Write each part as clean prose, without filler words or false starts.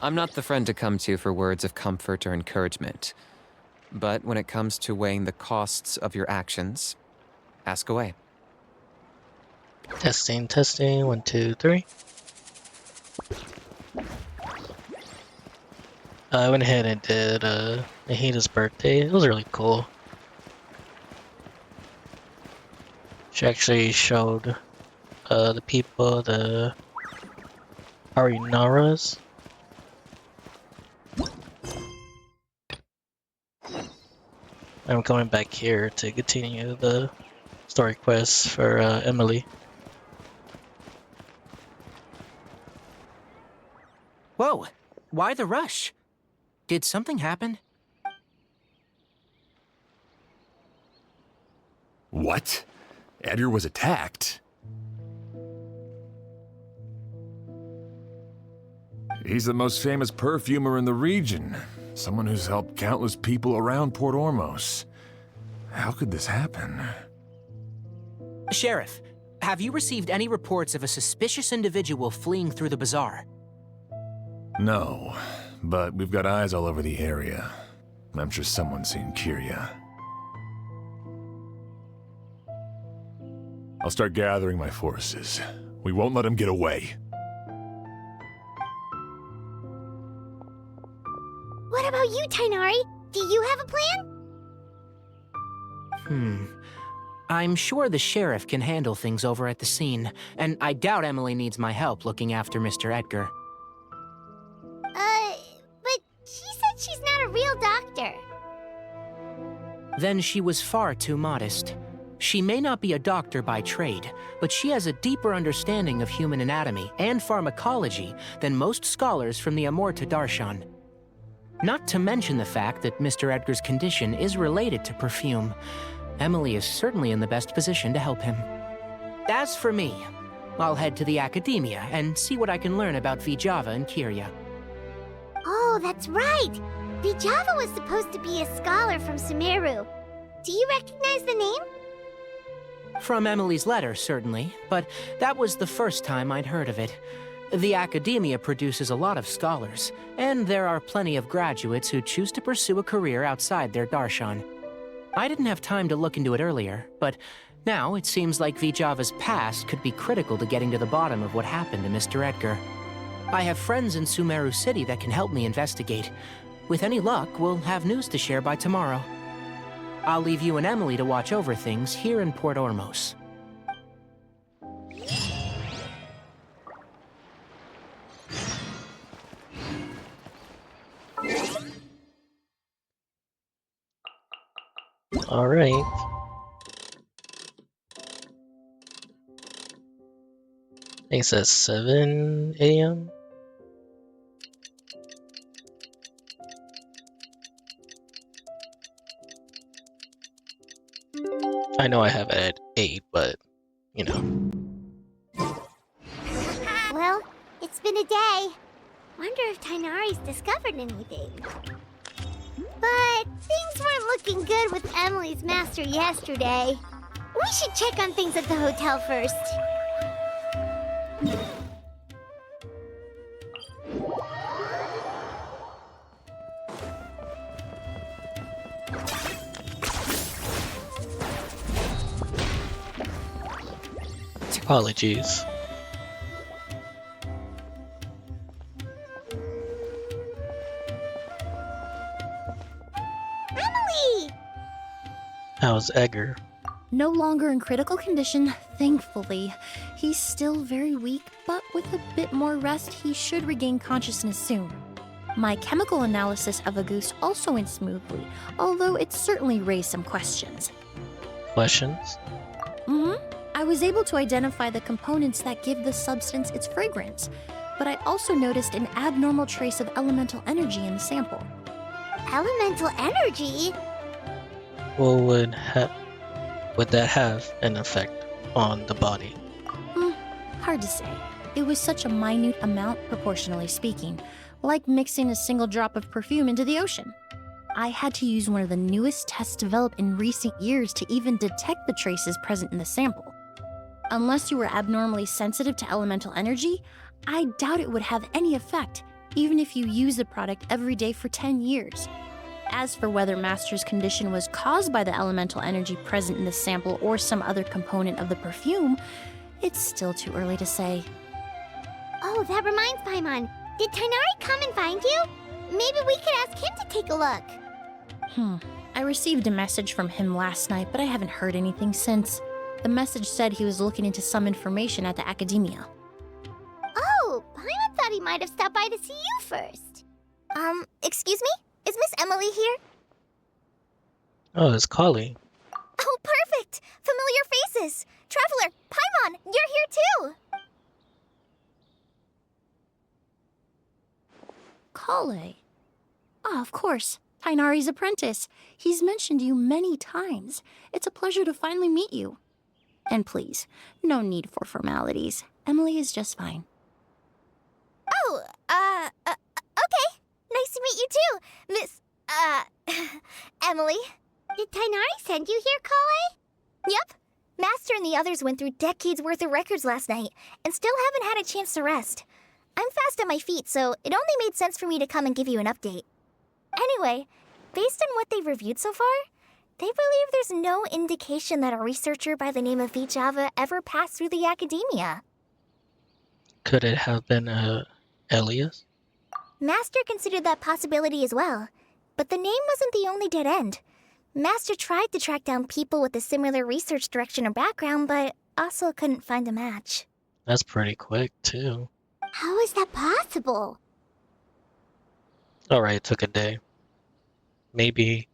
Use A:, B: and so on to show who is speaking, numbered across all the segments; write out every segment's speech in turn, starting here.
A: I'm not the friend to come to for words of comfort or encouragement. But when it comes to weighing the costs of your actions, ask away.
B: Testing, testing. 1, 2, 3. I went ahead and did Nahida's birthday. It was really cool. She actually showed the people the Arinaras. I'm going back here to continue the story quest for Emily.
C: Whoa! Why the rush? Did something happen?
D: What? Edgar was attacked? He's the most famous perfumer in the region. Someone who's helped countless people around Port Ormos. How could this happen?
C: Sheriff, have you received any reports of a suspicious individual fleeing through the bazaar?
D: No, but we've got eyes all over the area. I'm sure someone's seen Kirya. I'll start gathering my forces. We won't let him get away.
E: What about you, Tighnari? Do you have a plan?
C: I'm sure the sheriff can handle things over at the scene, and I doubt Emily needs my help looking after Mr. Edgar.
E: But she said she's not a real doctor.
C: Then she was far too modest. She may not be a doctor by trade, but she has a deeper understanding of human anatomy and pharmacology than most scholars from the Amorta Darshan. Not to mention the fact that Mr. Edgar's condition is related to perfume. Emily is certainly in the best position to help him. As for me, I'll head to the academia and see what I can learn about Vijava and Kirya.
E: Oh, that's right! Vijava was supposed to be a scholar from Sumeru. Do you recognize the name?
C: From Emily's letter, certainly, but that was the first time I'd heard of it. The academia produces a lot of scholars, and there are plenty of graduates who choose to pursue a career outside their darshan. I didn't have time to look into it earlier, but now it seems like Vijava's past could be critical to getting to the bottom of what happened to Mr. Edgar. I have friends in Sumeru City that can help me investigate. With any luck, we'll have news to share by tomorrow. I'll leave you and Emily to watch over things here in Port Ormos.
B: All right. I think it says 7 a.m. I know I have it at 8, but, you know.
E: Well, it's been a day. Wonder if Tighnari's discovered anything. But things weren't looking good with Emily's master yesterday. We should check on things at the hotel first.
B: Apologies.
E: Emily!
B: How's Edgar?
F: No longer in critical condition, thankfully. He's still very weak, but with a bit more rest, he should regain consciousness soon. My chemical analysis of Auguste also went smoothly, although it certainly raised some questions.
B: Questions?
F: I was able to identify the components that give the substance its fragrance, but I also noticed an abnormal trace of elemental energy in the sample.
E: Elemental energy?
B: Well, would that have an effect on the body?
F: Hard to say. It was such a minute amount, proportionally speaking, like mixing a single drop of perfume into the ocean. I had to use one of the newest tests developed in recent years to even detect the traces present in the sample. Unless you were abnormally sensitive to elemental energy, I doubt it would have any effect, even if you use the product every day for 10 years. As for whether Master's condition was caused by the elemental energy present in the sample or some other component of the perfume, it's still too early to say.
E: Oh, that reminds Paimon. Did Tighnari come and find you? Maybe we could ask him to take a look.
F: I received a message from him last night, but I haven't heard anything since. The message said he was looking into some information at the academia.
E: Oh, Paimon thought he might have stopped by to see you first. Excuse me? Is Miss Emily here?
B: Oh, it's Kali.
E: Oh, perfect! Familiar faces! Traveler, Paimon, you're here too!
F: Kale. Ah, of course. Tighnari's apprentice. He's mentioned you many times. It's a pleasure to finally meet you. And please, no need for formalities. Emily is just fine.
E: Oh, okay. Nice to meet you too, Miss, Emily. Did Tighnari send you here, Kale? Yep. Master and the others went through decades worth of records last night, and still haven't had a chance to rest. I'm fast on my feet, so it only made sense for me to come and give you an update. Anyway, based on what they've reviewed so far, they believe there's no indication that a researcher by the name of Vijava ever passed through the academia.
B: Could it have been Elias?
E: Master considered that possibility as well, but the name wasn't the only dead end. Master tried to track down people with a similar research direction or background, but also couldn't find a match.
B: That's pretty quick, too.
E: How is that possible?
B: Alright, it took a day. Maybe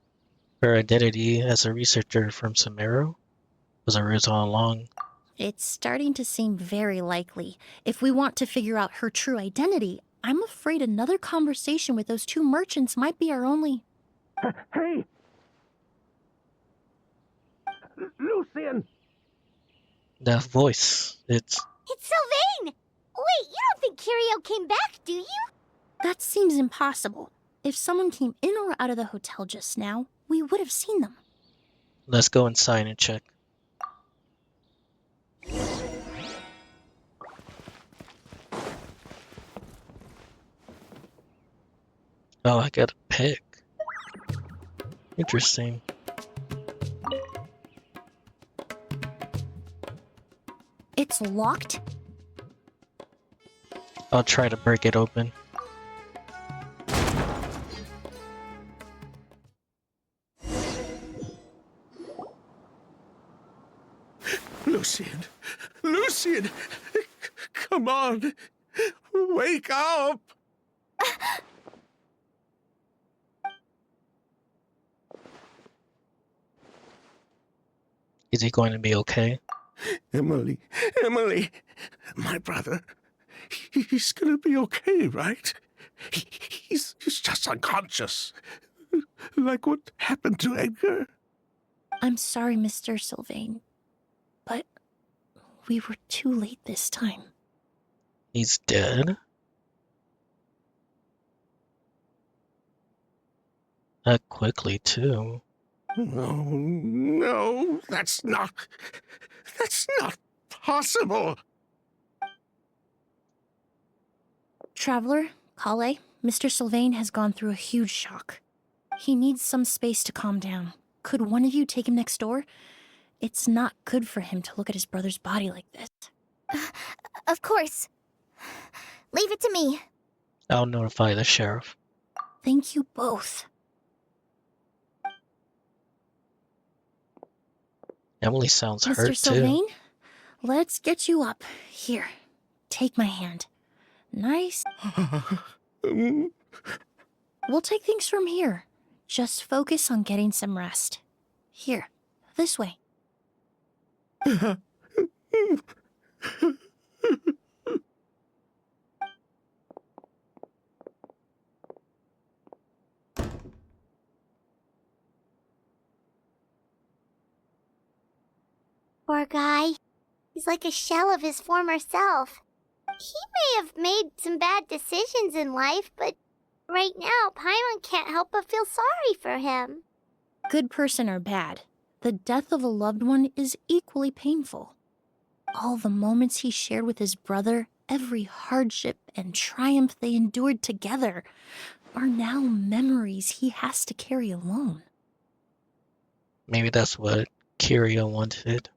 B: her identity as a researcher from Sumeru was a ruse all along.
F: It's starting to seem very likely. If we want to figure out her true identity, I'm afraid another conversation with those two merchants might be our only...
G: Hey! Lucian!
B: That voice, it's
E: Sylvain! Wait, you don't think Kirio came back, do you?
F: That seems impossible. If someone came in or out of the hotel just now, we would have seen them.
B: Let's go inside and check. Oh, I got a pick. Interesting.
F: It's locked?
B: I'll try to break it open.
G: Lucian! Lucian! Come on! Wake up!
B: Is he going to be okay?
G: Emily, my brother, he's gonna be okay, right? He's just unconscious. Like what happened to Edgar.
F: I'm sorry, Mr. Sylvain, but we were too late this time.
B: He's dead? That quickly, too.
G: No, that's not possible.
F: Traveler, Kale, Mr. Sylvain has gone through a huge shock. He needs some space to calm down. Could one of you take him next door? It's not good for him to look at his brother's body like this.
E: Of course. Leave it to me.
B: I'll notify the sheriff.
F: Thank you both.
B: Emily sounds
F: Mr.
B: hurt, too.
F: Sylvain, let's get you up. Here, take my hand. Nice. We'll take things from here. Just focus on getting some rest. Here, this way.
E: Poor guy. He's like a shell of his former self. He may have made some bad decisions in life, but right now, Paimon can't help but feel sorry for him.
F: Good person or bad, the death of a loved one is equally painful. All the moments he shared with his brother, every hardship and triumph they endured together are now memories he has to carry alone.
B: Maybe that's what Kiria wanted.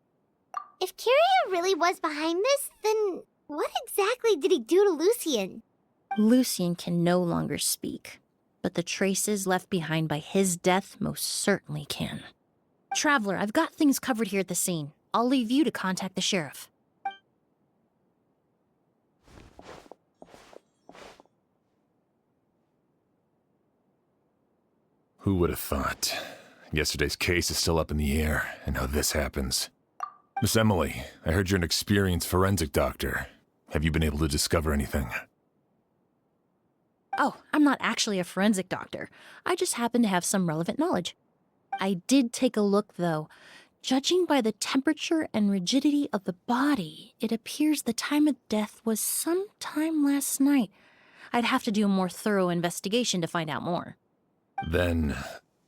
E: If Kiria really was behind this, then what exactly did he do to Lucian?
F: Lucian can no longer speak, but the traces left behind by his death most certainly can. Traveler, I've got things covered here at the scene. I'll leave you to contact the sheriff.
D: Who would have thought? Yesterday's case is still up in the air, and now this happens. Miss Emily, I heard you're an experienced forensic doctor. Have you been able to discover anything?
F: Oh, I'm not actually a forensic doctor. I just happen to have some relevant knowledge. I did take a look, though. Judging by the temperature and rigidity of the body, it appears the time of death was sometime last night. I'd have to do a more thorough investigation to find out more.
D: Then,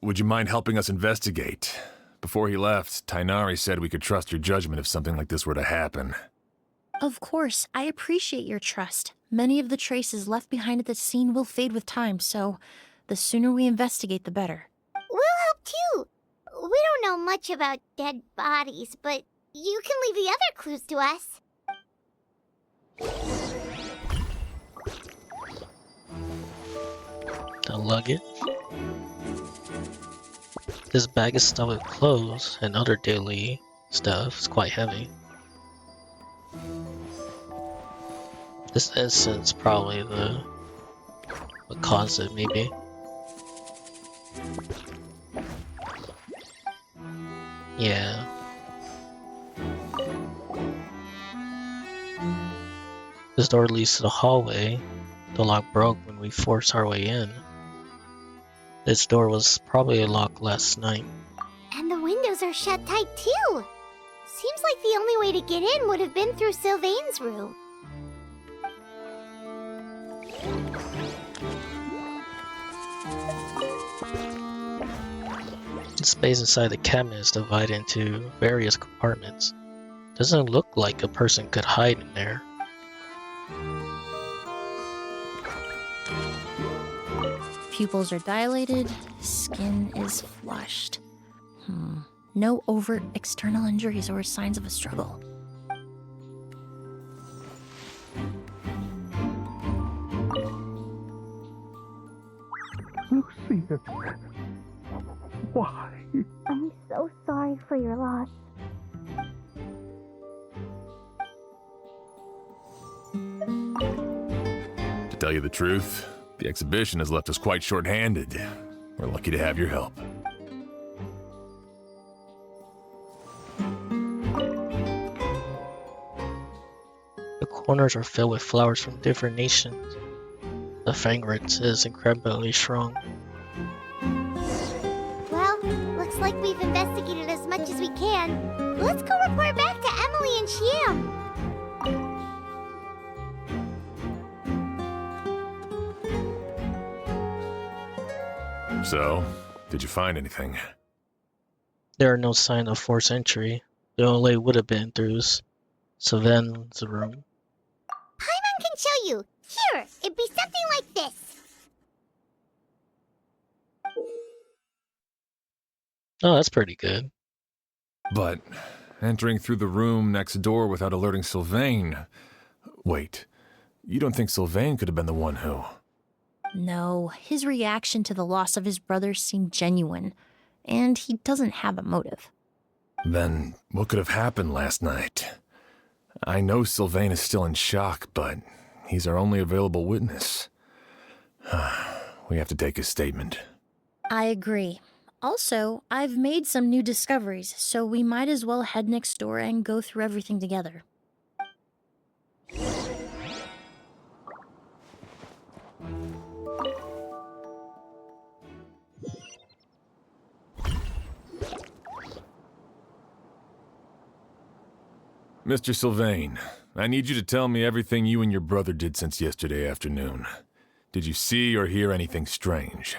D: would you mind helping us investigate? Before he left, Tainari said we could trust your judgment if something like this were to happen.
F: Of course, I appreciate your trust. Many of the traces left behind at the scene will fade with time, so the sooner we investigate, the better.
E: We'll help too. We don't know much about dead bodies, but you can leave the other clues to us.
B: The luggage. This bag is stuffed with clothes and other daily stuff. It's quite heavy. This incense probably what caused it, maybe. Yeah. This door leads to the hallway. The lock broke when we forced our way in. This door was probably locked last night.
E: And the windows are shut tight too. Seems like the only way to get in would have been through Sylvain's room.
B: The space inside the cabinet is divided into various compartments. Doesn't look like a person could hide in there.
F: Pupils are dilated, skin is flushed. No overt external injuries or signs of a struggle.
G: Lucian. Why?
E: I'm so sorry for your loss.
D: To tell you the truth, the exhibition has left us quite short-handed. We're lucky to have your help.
B: The corners are filled with flowers from different nations. The fragrance is incredibly strong.
E: Well, looks like we've investigated as much as we can. Let's go report back to Emily and Shiam.
D: So, did you find anything?
B: There are no signs of forced entry. The only way would have been through Sylvain's room.
E: Paimon can show you. Here, it'd be something like this.
B: Oh, that's pretty good.
D: But entering through the room next door without alerting Sylvain... Wait, you don't think Sylvain could have been the one who...
F: No, his reaction to the loss of his brother seemed genuine, and he doesn't have a motive.
D: Then what could have happened last night? I know Sylvain is still in shock, but he's our only available witness. We have to take his statement.
F: I agree. Also, I've made some new discoveries, so we might as well head next door and go through everything together.
D: Mr. Sylvain, I need you to tell me everything you and your brother did since yesterday afternoon. Did you see or hear anything strange?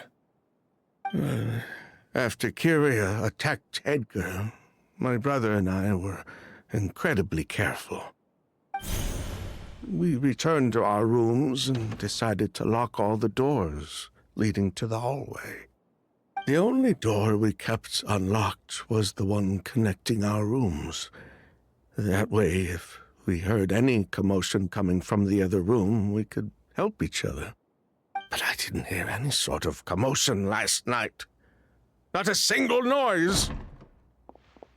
G: After Kiria attacked Edgar, my brother and I were incredibly careful. we returned to our rooms and decided to lock all the doors leading to the hallway. The only door we kept unlocked was the one connecting our rooms. That way, if we heard any commotion coming from the other room, we could help each other. But I didn't hear any sort of commotion last night. Not a single noise.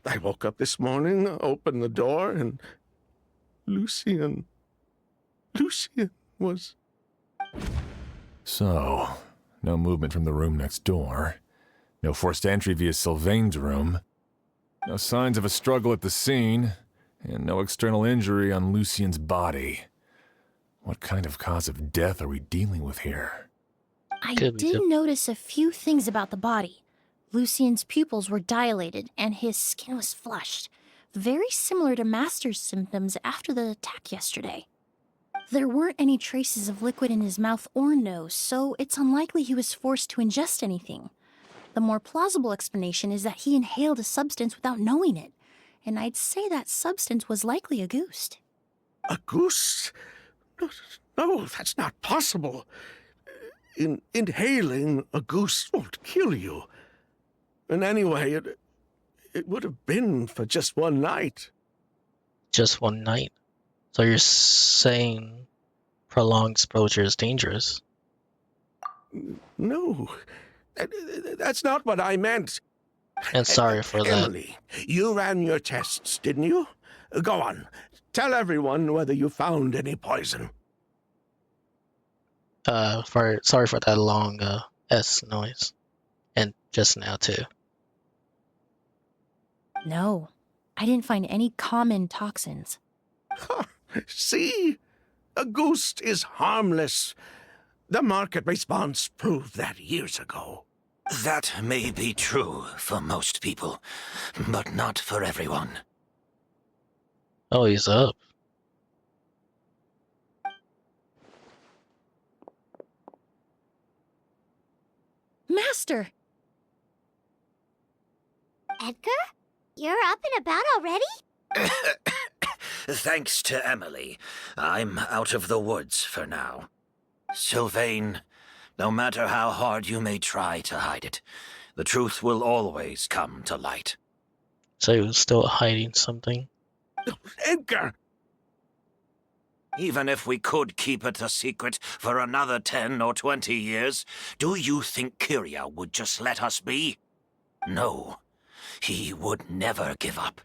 G: I woke up this morning, opened the door, and Lucian was...
D: So, no movement from the room next door. No forced entry via Sylvain's room. No signs of a struggle at the scene. And no external injury on Lucian's body. What kind of cause of death are we dealing with here?
F: I
B: Could be
F: did
B: good.
F: notice a few things about the body. Lucian's pupils were dilated and his skin was flushed, very similar to Master's symptoms after the attack yesterday. There weren't any traces of liquid in his mouth or nose, so it's unlikely he was forced to ingest anything. The more plausible explanation is that he inhaled a substance without knowing it, and I'd say that substance was likely a goose.
G: A goose? No, that's not possible. Inhaling a goose won't kill you. And anyway, it would have been for just one night.
B: Just one night. So you're saying prolonged exposure is dangerous?
G: No, that's not what I meant.
B: And sorry for that.
G: Emily, you ran your tests, didn't you? Go on. Tell everyone whether you found any poison.
B: Sorry for that long S noise. And just now too.
F: No, I didn't find any common toxins.
G: See? A goose is harmless. The market response proved that years ago.
H: That may be true for most people, but not for everyone.
B: Oh, he's up.
F: Master!
E: Edgar? You're up and about already?
H: Thanks to Emily, I'm out of the woods for now. Sylvain, no matter how hard you may try to hide it, the truth will always come to light.
B: So he was still hiding something.
G: Edgar!
H: Even if we could keep it a secret for another 10 or 20 years, do you think Kyria would just let us be? No, he would never give up.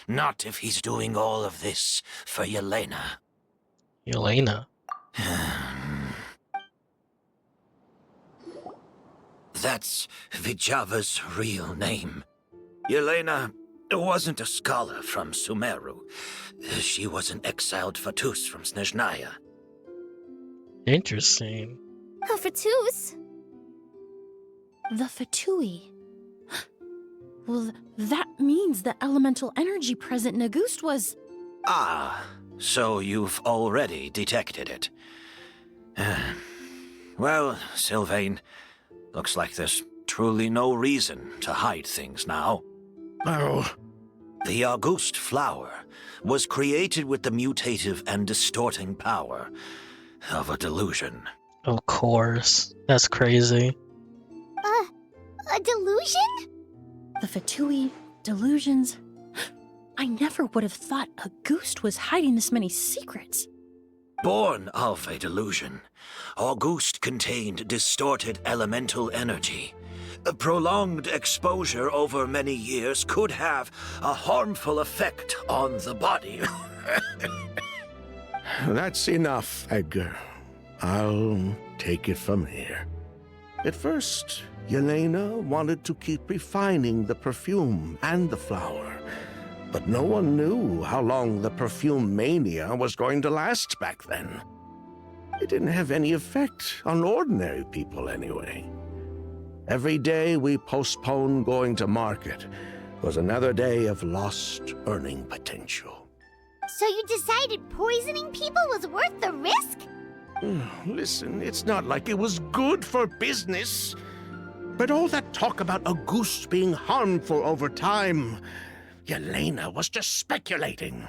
H: Not if he's doing all of this for Yelena.
B: Yelena?
H: That's Vijava's real name. Yelena wasn't a scholar from Sumeru. She was an exiled Fatus from Snezhnaya.
B: Interesting.
E: Oh, Fatus?
F: The Fatui. Well, that means the elemental energy present in Auguste was...
H: Ah, so you've already detected it. Well, Sylvain, looks like there's truly no reason to hide things now.
G: Oh,
H: The Auguste flower was created with the mutative and distorting power of a delusion.
B: Of course. That's crazy.
E: A delusion?
F: The Fatui, delusions... I never would have thought Auguste was hiding this many secrets.
H: Born of a delusion, Auguste contained distorted elemental energy. A prolonged exposure over many years could have a harmful effect on the body.
G: that's enough, Edgar. I'll take it from here. At first, Yelena wanted to keep refining the perfume and the flower, but no one knew how long the perfume mania was going to last back then. It didn't have any effect on ordinary people anyway. Every day we postponed going to market was another day of lost earning potential.
E: So you decided poisoning people was worth the risk?
G: Listen, it's not like it was good for business. But all that talk about a goose being harmful over time, Yelena was just speculating.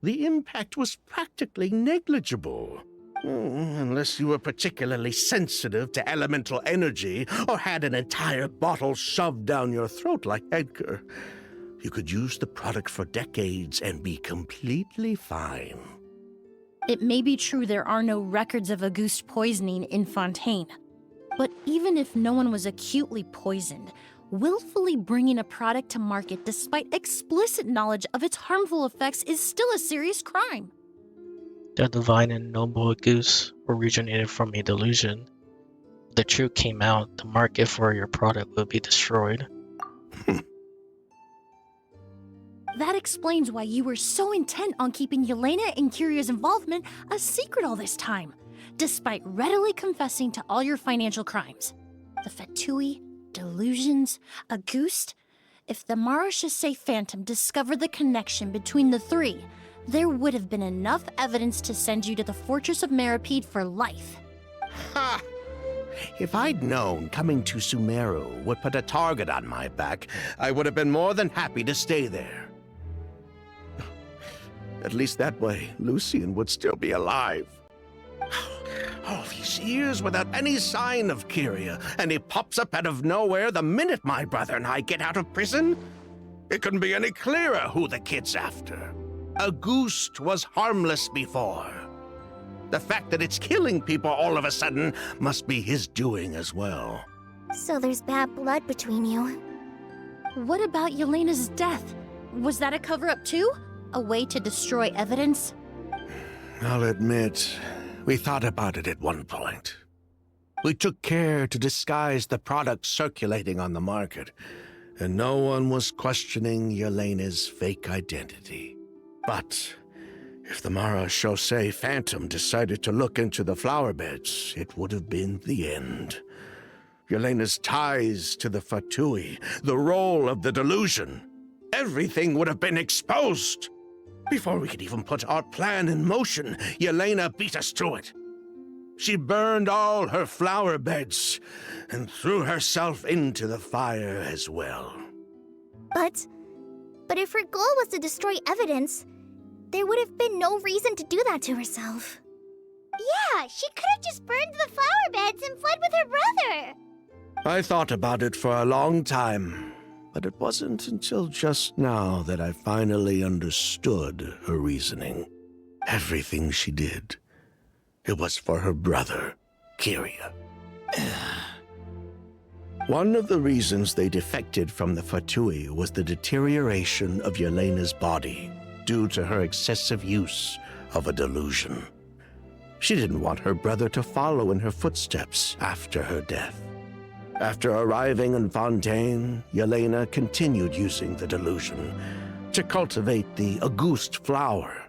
G: the impact was practically negligible. Unless you were particularly sensitive to elemental energy or had an entire bottle shoved down your throat like Edgar. You could use the product for decades and be completely fine.
F: It may be true there are no records of Auguste poisoning in Fontaine. But even if no one was acutely poisoned, willfully bringing a product to market despite explicit knowledge of its harmful effects is still a serious crime.
B: The divine and noble Auguste originated from a delusion. If the truth came out, the market for your product would be destroyed.
F: That explains why you were so intent on keeping Yelena and Kyria's involvement a secret all this time, despite readily confessing to all your financial crimes. The Fatui, delusions, Auguste. If the Marechaussee Phantom discovered the connection between the three, there would have been enough evidence to send you to the Fortress of Meripede for life.
G: Ha! If I'd known coming to Sumeru would put a target on my back, I would have been more than happy to stay there. At least that way, Lucien would still be alive. All these years without any sign of Kyria, and he pops up out of nowhere the minute my brother and I get out of prison? It couldn't be any clearer who the kid's after. Auguste was harmless before. The fact that it's killing people all of a sudden must be his doing as well.
E: So there's bad blood between you.
F: What about Yelena's death? Was that a cover-up too? A way to destroy evidence?
G: I'll admit, we thought about it at one point. We took care to disguise the products circulating on the market, and no one was questioning Yelena's fake identity. But if the Marechaussee Phantom decided to look into the flower beds, it would have been the end. Yelena's ties to the Fatui, the role of the delusion, everything would have been exposed. Before we could even put our plan in motion, Yelena beat us to it. She burned all her flower beds and threw herself into the fire as well.
E: But if her goal was to destroy evidence, there would have been no reason to do that to herself. Yeah, she could have just burned the flower beds and fled with her brother.
G: I thought about it for a long time, but it wasn't until just now that I finally understood her reasoning. Everything she did, it was for her brother, Kyria. One of the reasons they defected from the Fatui was the deterioration of Yelena's body due to her excessive use of a delusion. She didn't want her brother to follow in her footsteps after her death. After arriving in Fontaine, Yelena continued using the delusion to cultivate the Auguste flower,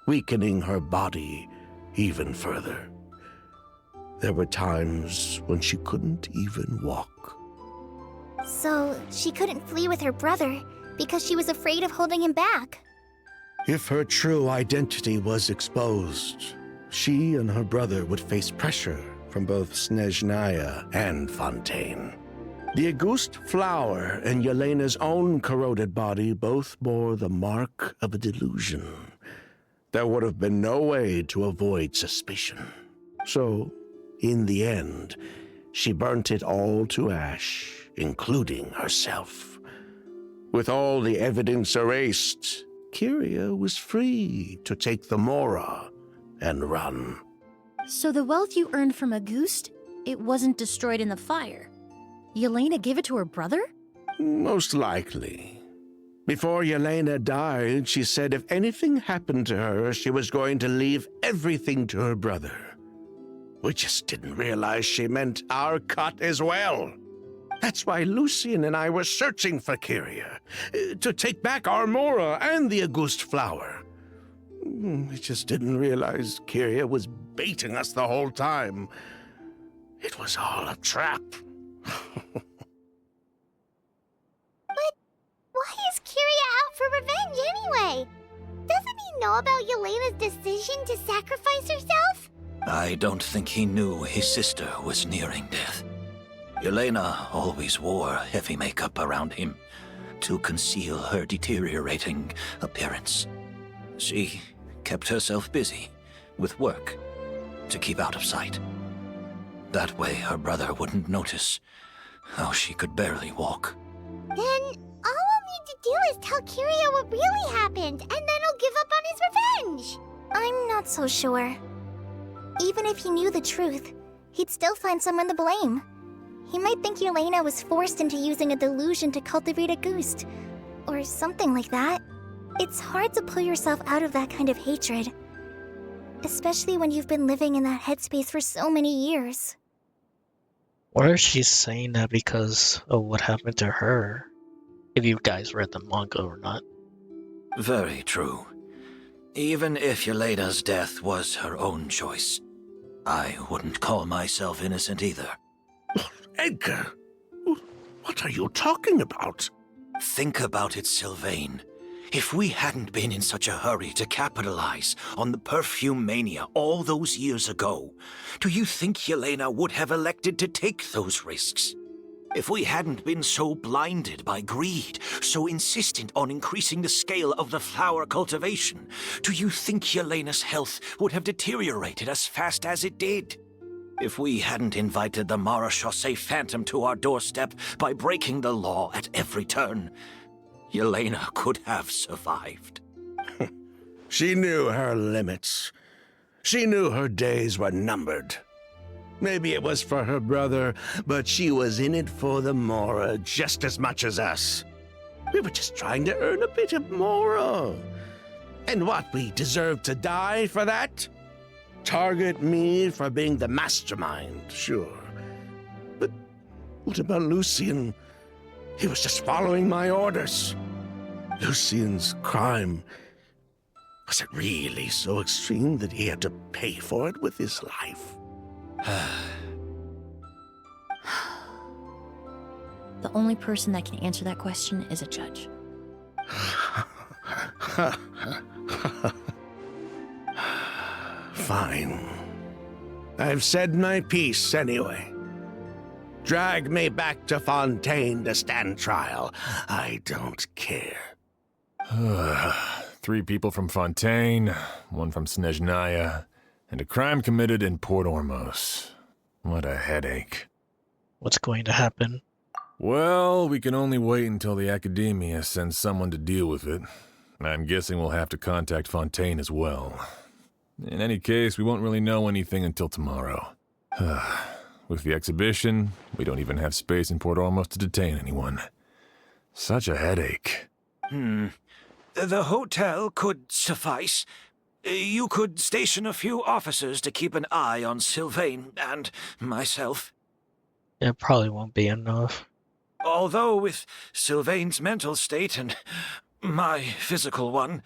G: weakening her body even further. There were times when she couldn't even walk.
E: So she couldn't flee with her brother because she was afraid of holding him back.
G: If her true identity was exposed, she and her brother would face pressure from both Snezhnaya and Fontaine. The Auguste flower and Yelena's own corroded body both bore the mark of a delusion. There would have been no way to avoid suspicion. So, in the end, she burnt it all to ash, including herself. With all the evidence erased, Kyria was free to take the Mora and run.
F: So the wealth you earned from Auguste, it wasn't destroyed in the fire. Yelena gave it to her brother?
G: Most likely. Before Yelena died, she said if anything happened to her, she was going to leave everything to her brother. We just didn't realize she meant our cut as well. That's why Lucien and I were searching for Kyria, to take back our Mora and the Auguste flower. We just didn't realize Kyria was baiting us the whole time. It was all a trap.
E: But why is Kyria out for revenge anyway? Doesn't he know about Yelena's decision to sacrifice herself?
H: I don't think he knew his sister was nearing death. Yelena always wore heavy makeup around him to conceal her deteriorating appearance. She kept herself busy with work to keep out of sight. That way her brother wouldn't notice how she could barely walk.
E: Then all we'll need to do is tell Kiria what really happened, and then he'll give up on his revenge.
I: I'm not so sure. Even if he knew the truth, he'd still find someone to blame. He might think Yelena was forced into using a delusion to cultivate a ghost, or something like that. It's hard to pull yourself out of that kind of hatred, especially when you've been living in that headspace for so many years.
B: Wonder if she's saying that because of what happened to her. If you guys read the manga or not.
H: Very true. Even if Yelena's death was her own choice, I wouldn't call myself innocent either.
G: Edgar, what are you talking about?
H: Think about it, Sylvain. If we hadn't been in such a hurry to capitalize on the perfume mania all those years ago, do you think Yelena would have elected to take those risks? If we hadn't been so blinded by greed, so insistent on increasing the scale of the flower cultivation, do you think Yelena's health would have deteriorated as fast as it did? If we hadn't invited the Marechaussee Phantom to our doorstep by breaking the law at every turn, Yelena could have survived.
G: She knew her limits. She knew her days were numbered. Maybe it was for her brother, but she was in it for the Mora just as much as us. We were just trying to earn a bit of Mora. And what, we deserve to die for that? Target me for being the mastermind, sure. But what about Lucien? He was just following my orders. Lucien's crime, was it really so extreme that he had to pay for it with his life?
F: The only person that can answer that question is a judge.
G: Fine. I've said my piece anyway. Drag me back to Fontaine to stand trial. I don't care.
D: 3 people from Fontaine, 1 from Snezhnaya, and a crime committed in Port Ormos. What a headache.
B: What's going to happen?
D: Well, we can only wait until the Academia sends someone to deal with it. I'm guessing we'll have to contact Fontaine as well. In any case, we won't really know anything until tomorrow. With the exhibition, we don't even have space in Port Ormos to detain anyone. Such a headache.
H: The hotel could suffice. You could station a few officers to keep an eye on Sylvain and myself.
B: It probably won't be enough.
H: Although with Sylvain's mental state and my physical one,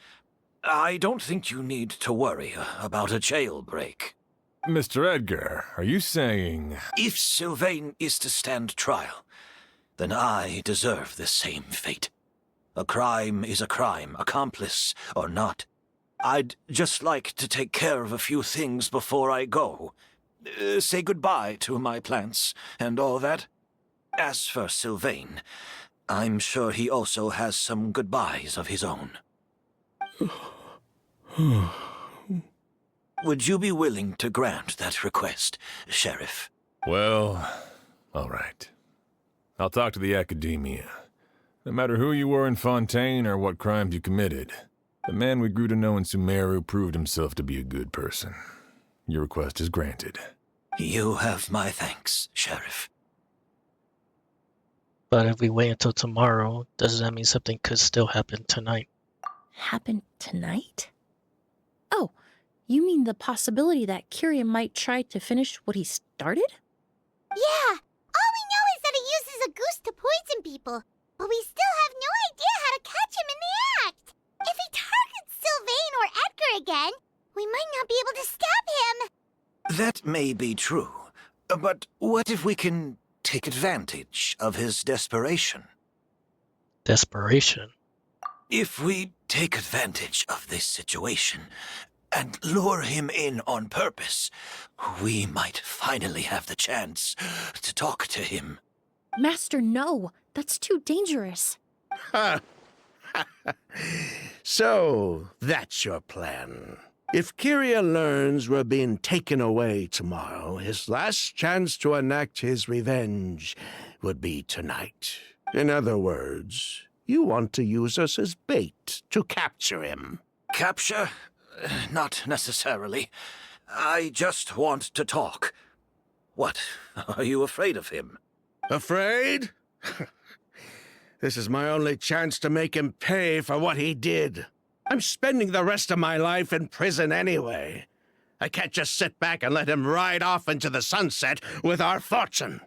H: I don't think you need to worry about a jailbreak.
D: Mr. Edgar, are you saying...
H: If Sylvain is to stand trial, then I deserve the same fate. A crime is a crime, accomplice or not. I'd just like to take care of a few things before I go. Say goodbye to my plants and all that. As for Sylvain, I'm sure he also has some goodbyes of his own. Would you be willing to grant that request, Sheriff?
D: Well, all right. I'll talk to the Academia. No matter who you were in Fontaine or what crimes you committed, the man we grew to know in Sumeru proved himself to be a good person. Your request is granted.
H: You have my thanks, Sheriff.
B: But if we wait until tomorrow, does that mean something could still happen tonight?
F: Happen tonight? Oh, you mean the possibility that Kiria might try to finish what he started?
E: Yeah, all we know is that he uses a goose to poison people, but we still have no idea how to catch him in the act. If he targets Sylvain or Edgar again, we might not be able to stop him.
H: That may be true, but what if we can take advantage of his desperation?
B: Desperation?
H: If we take advantage of this situation and lure him in on purpose, we might finally have the chance to talk to him.
F: Master, no. That's too dangerous.
G: Ha! So, that's your plan. If Kyria learns we're being taken away tomorrow, his last chance to enact his revenge would be tonight. In other words, you want to use us as bait to capture him.
H: Capture? Not necessarily. I just want to talk. What? Are you afraid of him?
G: Afraid? This is my only chance to make him pay for what he did. I'm spending the rest of my life in prison anyway. I can't just sit back and let him ride off into the sunset with our fortune.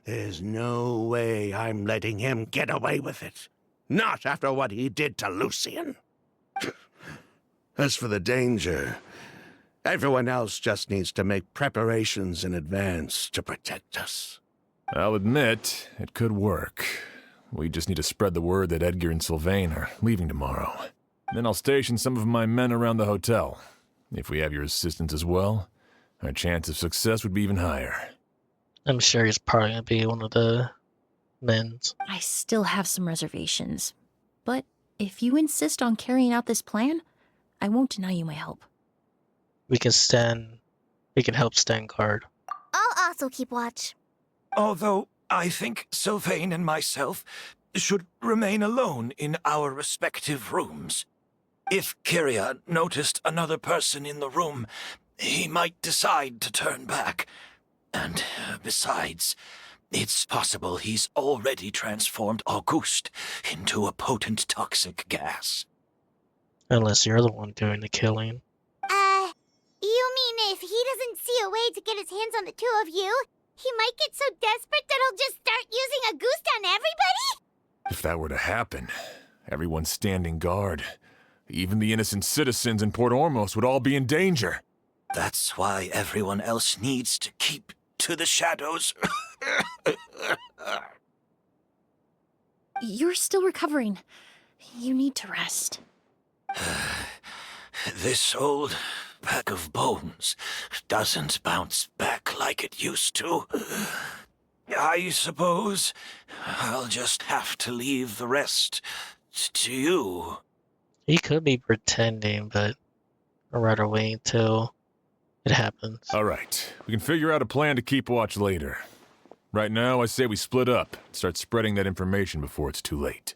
G: There's no way I'm letting him get away with it. Not after what he did to Lucian. As for the danger, everyone else just needs to make preparations in advance to protect us.
D: I'll admit, it could work. We just need to spread the word that Edgar and Sylvain are leaving tomorrow. Then I'll station some of my men around the hotel. If we have your assistance as well, our chance of success would be even higher.
B: I'm sure he's probably gonna be one of the men's.
F: I still have some reservations. But if you insist on carrying out this plan, I won't deny you my help.
B: We can help stand guard.
I: I'll also keep watch.
H: Although I think Sylvain and myself should remain alone in our respective rooms. If Kyria noticed another person in the room, he might decide to turn back. And besides, it's possible he's already transformed Auguste into a potent toxic gas.
B: Unless you're the one doing the killing.
E: You mean if he doesn't see a way to get his hands on the two of you, he might get so desperate that he'll just start using Auguste on everybody?
D: If that were to happen, everyone standing guard, even the innocent citizens in Port Ormos would all be in danger.
H: That's why everyone else needs to keep to the shadows.
F: You're still recovering. You need to rest.
H: This old bag of bones doesn't bounce back like it used to. I suppose I'll just have to leave the rest to you.
B: He could be pretending, but I'd rather wait until it happens.
D: All right, we can figure out a plan to keep watch later. Right now, I say we split up and start spreading that information before it's too late.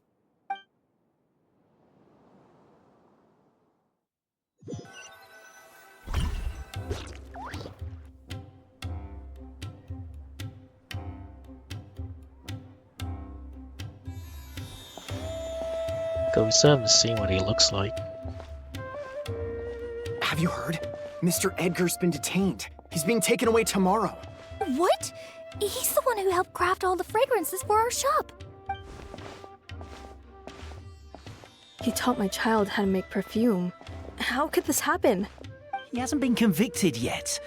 B: Because we still haven't seen what he looks like.
J: Have you heard? Mr. Edgar's been detained. He's being taken away tomorrow.
I: What? He's the one who helped craft all the fragrances for our shop.
K: He taught my child how to make perfume. How could this happen?
L: He hasn't been convicted yet.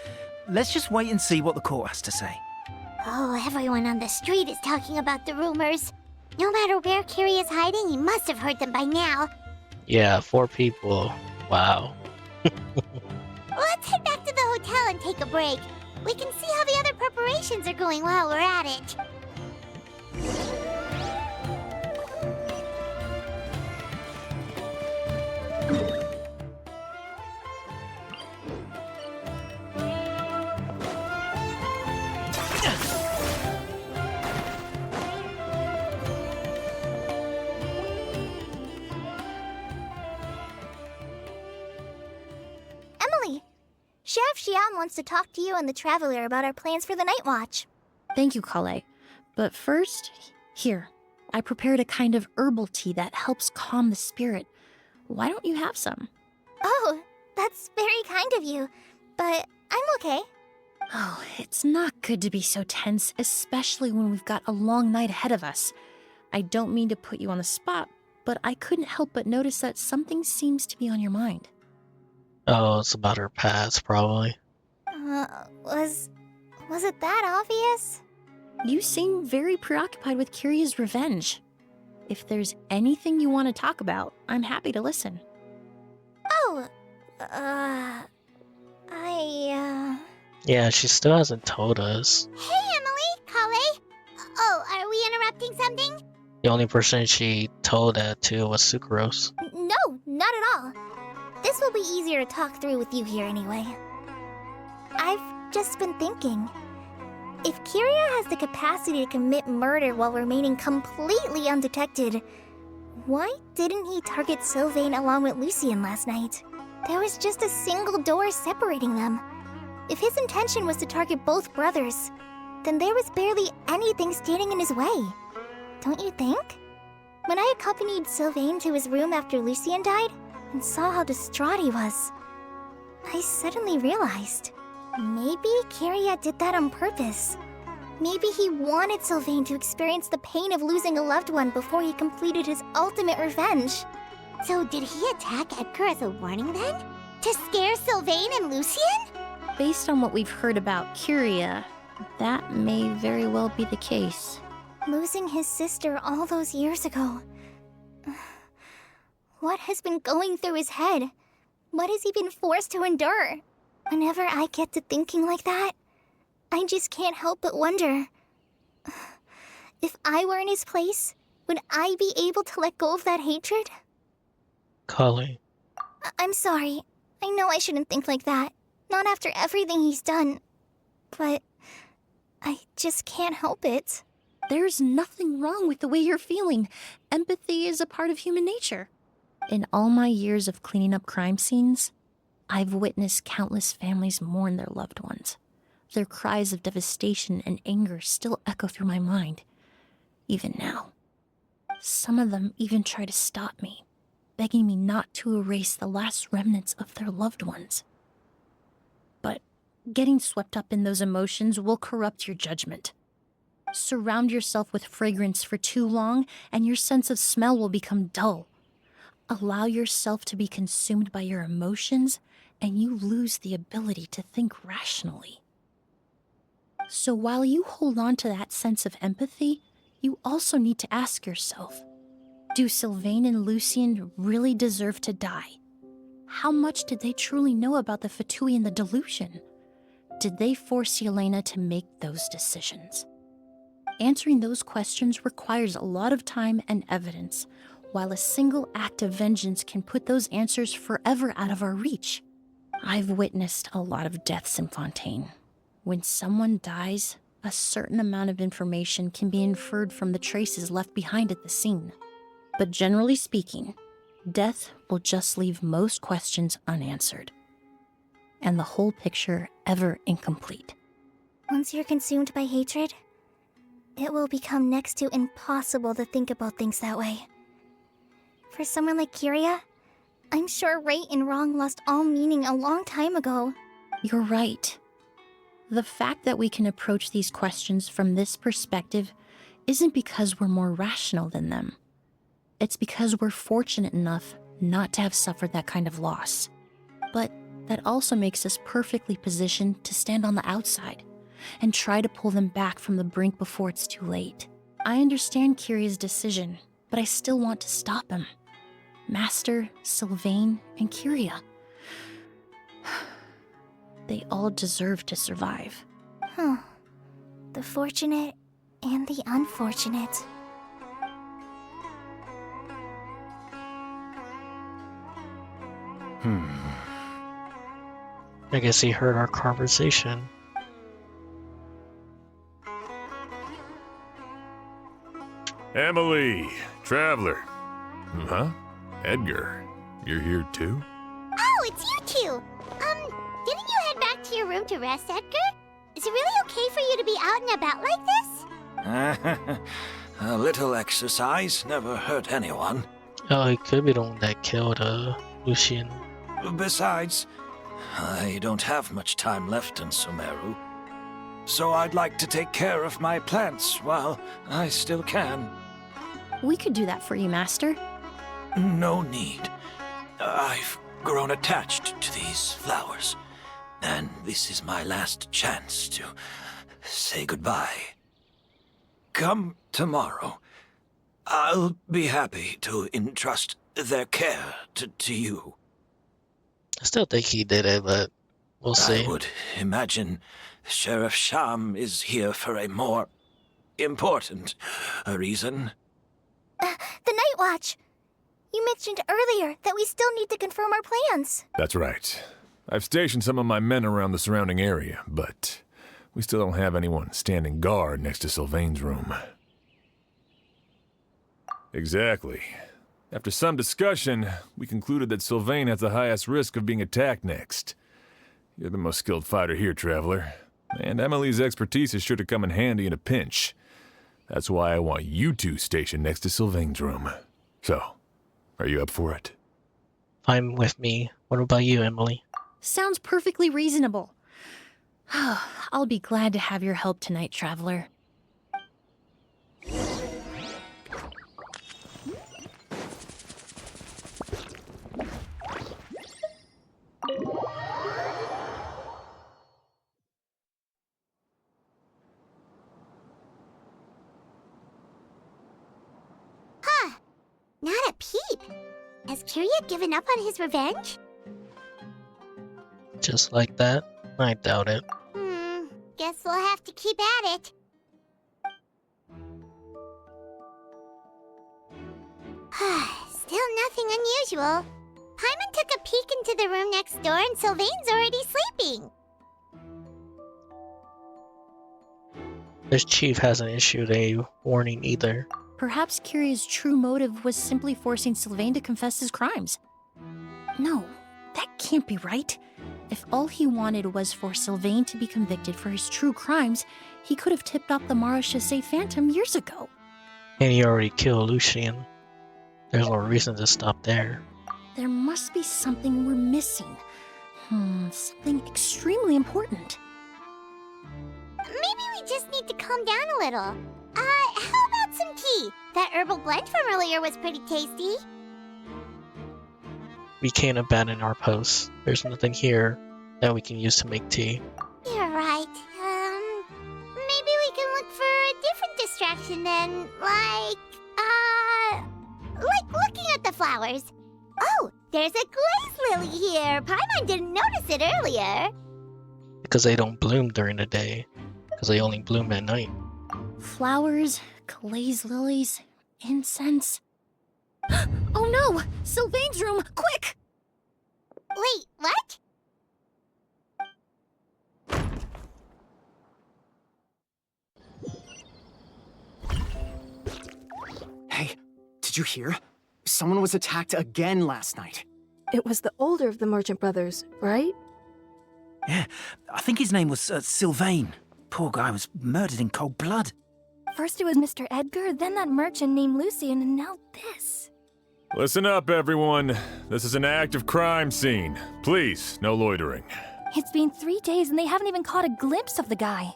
L: Let's just wait and see what the court has to say.
E: Oh, everyone on the street is talking about the rumors. No matter where Kyria is hiding, he must have heard them by now.
B: Yeah, 4 people. Wow.
E: Let's head back to the hotel and take a break. We can see how the other preparations are going while we're at it.
I: Emily, Sheriff Xian wants to talk to you and the Traveler about our plans for the night watch.
F: Thank you, Kale. But first, here, I prepared a kind of herbal tea that helps calm the spirit. Why don't you have some?
I: Oh, that's very kind of you, but I'm okay.
F: Oh, it's not good to be so tense, especially when we've got a long night ahead of us. I don't mean to put you on the spot, but I couldn't help but notice that something seems to be on your mind.
B: Oh, it's about her past, probably.
I: Was it that obvious?
F: You seem very preoccupied with Kyria's revenge. If there's anything you want to talk about, I'm happy to listen.
I: Oh,
B: Yeah, she still hasn't told us.
E: Hey, Emily, Kale. Oh, are we interrupting something?
B: The only person she told that to was Sucrose.
I: No, not at all. This will be easier to talk through with you here anyway. I've just been thinking. If Kiria has the capacity to commit murder while remaining completely undetected, why didn't he target Sylvain along with Lucien last night? There was just a single door separating them. If his intention was to target both brothers, then there was barely anything standing in his way. Don't you think? When I accompanied Sylvain to his room after Lucien died and saw how distraught he was, I suddenly realized maybe Kiria did that on purpose. Maybe he wanted Sylvain to experience the pain of losing a loved one before he completed his ultimate revenge.
E: So did he attack Edgar as a warning then? To scare Sylvain and Lucien?
F: Based on what we've heard about Curia, that may very well be the case.
I: Losing his sister all those years ago. What has been going through his head? What has he been forced to endure? Whenever I get to thinking like that, I just can't help but wonder. If I were in his place, would I be able to let go of that hatred?
B: Kali.
I: I'm sorry. I know I shouldn't think like that. Not after everything he's done. But I just can't help it.
F: There's nothing wrong with the way you're feeling. Empathy is a part of human nature. In all my years of cleaning up crime scenes, I've witnessed countless families mourn their loved ones. Their cries of devastation and anger still echo through my mind, even now. Some of them even try to stop me, begging me not to erase the last remnants of their loved ones. But getting swept up in those emotions will corrupt your judgment. Surround yourself with fragrance for too long, and your sense of smell will become dull. Allow yourself to be consumed by your emotions, and you lose the ability to think rationally. So while you hold on to that sense of empathy, you also need to ask yourself, do Sylvain and Lucien really deserve to die? How much did they truly know about the Fatui and the delusion? Did they force Yelena to make those decisions? Answering those questions requires a lot of time and evidence, while a single act of vengeance can put those answers forever out of our reach. I've witnessed a lot of deaths in Fontaine. When someone dies, a certain amount of information can be inferred from the traces left behind at the scene. But generally speaking, death will just leave most questions unanswered, and the whole picture ever incomplete.
I: Once you're consumed by hatred, it will become next to impossible to think about things that way. For someone like Kiria, I'm sure right and wrong lost all meaning a long time ago.
F: You're right. The fact that we can approach these questions from this perspective isn't because we're more rational than them. It's because we're fortunate enough not to have suffered that kind of loss. But that also makes us perfectly positioned to stand on the outside and try to pull them back from the brink before it's too late. I understand Kiria's decision, but I still want to stop him. Master, Sylvain, and Kiria. They all deserve to survive.
I: The fortunate and the unfortunate.
B: I guess he heard our conversation.
D: Emily, Traveler. Huh? Edgar, you're here too?
E: Oh, it's you two! Didn't you head back to your room to rest, Edgar? Is it really okay for you to be out and about like this?
H: A little exercise never hurt anyone.
B: Oh, he could be the one that killed Lucien.
H: Besides, I don't have much time left in Sumeru, so I'd like to take care of my plants while I still can.
F: We could do that for you, Master.
H: No need. I've grown attached to these flowers, and this is my last chance to say goodbye. Come tomorrow. I'll be happy to entrust their care to you.
B: I still think he did it, but we'll see.
H: I would imagine Sheriff Sham is here for a more important reason.
I: The Night Watch! You mentioned earlier that we still need to confirm our plans.
D: That's right. I've stationed some of my men around the surrounding area, but we still don't have anyone standing guard next to Sylvain's room. Exactly. After some discussion, we concluded that Sylvain has the highest risk of being attacked next. You're the most skilled fighter here, Traveler. And Emily's expertise is sure to come in handy in a pinch. That's why I want you two stationed next to Sylvain's room. So, are you up for it?
B: Fine with me. What about you, Emily?
F: Sounds perfectly reasonable. I'll be glad to have your help tonight, Traveler.
E: Not a peep. Has Kiria given up on his revenge?
B: Just like that? I doubt it.
E: Guess we'll have to keep at it. Still nothing unusual. Paimon took a peek into the room next door and Sylvain's already sleeping.
B: This chief hasn't issued a warning either.
F: Perhaps Kiria's true motive was simply forcing Sylvain to confess his crimes. No, that can't be right. If all he wanted was for Sylvain to be convicted for his true crimes, he could have tipped off the Marechaussee Phantom years ago.
B: And he already killed Lucien. There's no reason to stop there.
F: There must be something we're missing. Something extremely important.
E: Maybe we just need to calm down a little. How about some tea? That herbal blend from earlier was pretty tasty.
B: We can't abandon our posts. There's nothing here that we can use to make tea.
E: You're right. Maybe we can look for a different distraction then, like looking at the flowers. Oh, there's a glaze lily here. Paimon didn't notice it earlier.
B: Because they don't bloom during the day. Because they only bloom at night.
F: Flowers, glaze lilies, incense. Oh no! Sylvain's room! Quick!
E: Wait, what?
J: Hey, did you hear? Someone was attacked again last night.
K: It was the older of the merchant brothers, right?
L: Yeah, I think his name was Sylvain. Poor guy was murdered in cold blood.
I: First it was Mr. Edgar, then that merchant named Lucien, and now this.
D: Listen up, everyone. This is an active crime scene. Please, no loitering.
I: It's been 3 days and they haven't even caught a glimpse of the guy.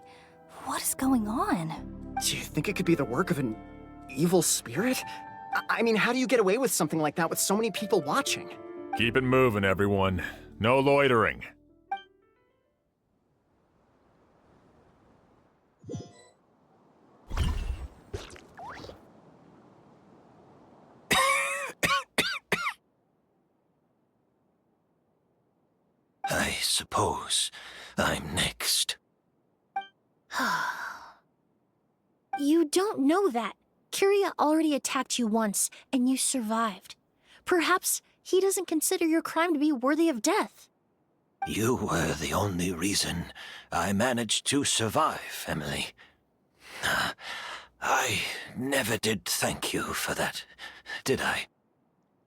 I: What is going on?
J: Do you think it could be the work of an evil spirit? I mean, how do you get away with something like that with so many people watching?
D: Keep it moving, everyone. No loitering.
H: I suppose I'm next.
F: You don't know that. Kiria already attacked you once, and you survived. Perhaps he doesn't consider your crime to be worthy of death.
H: You were the only reason I managed to survive, Emily. I never did thank you for that, did I?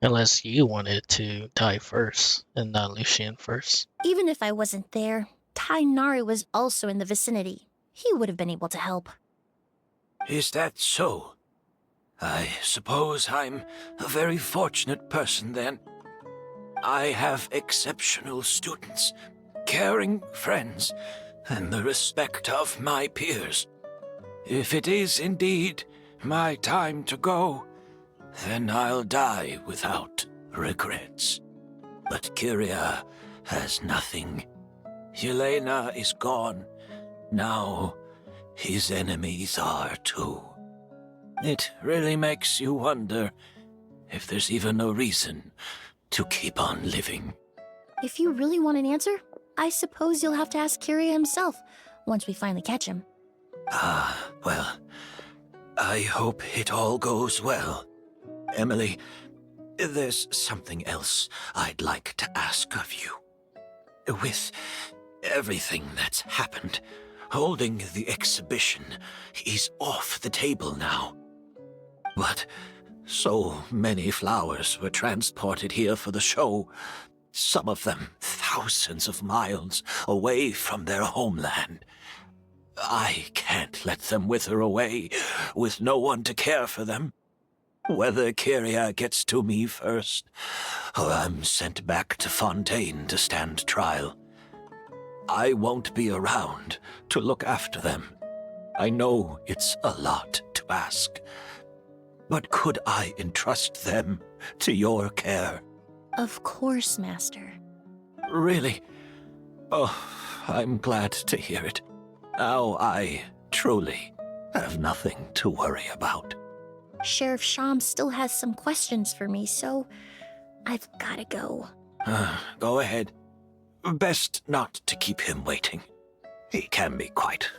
B: Unless you wanted to die first, and not Lucien first.
F: Even if I wasn't there, Tainari was also in the vicinity. He would have been able to help.
H: Is that so? I suppose I'm a very fortunate person then. I have exceptional students, caring friends, and the respect of my peers. If it is indeed my time to go, then I'll die without regrets. But Kiria has nothing. Yelena is gone. Now his enemies are too. It really makes you wonder if there's even a reason to keep on living.
F: If you really want an answer, I suppose you'll have to ask Kiria himself, once we finally catch him.
H: Well, I hope it all goes well. Emily, there's something else I'd like to ask of you. With everything that's happened, holding the exhibition is off the table now. But so many flowers were transported here for the show, some of them thousands of miles away from their homeland. I can't let them wither away with no one to care for them. Whether Kyria gets to me first, or I'm sent back to Fontaine to stand trial, I won't be around to look after them. I know it's a lot to ask, but could I entrust them to your care?
F: Of course, Master.
H: Really? Oh, I'm glad to hear it. Now I truly have nothing to worry about.
F: Sheriff Sham still has some questions for me, so I've gotta go.
H: Go ahead. Best not to keep him waiting. He can be quite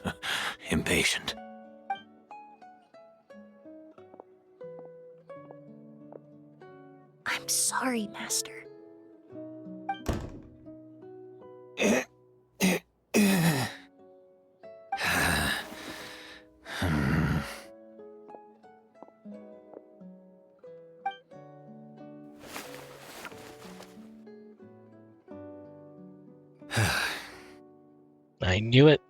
H: impatient.
F: I'm sorry, Master.
B: I knew it.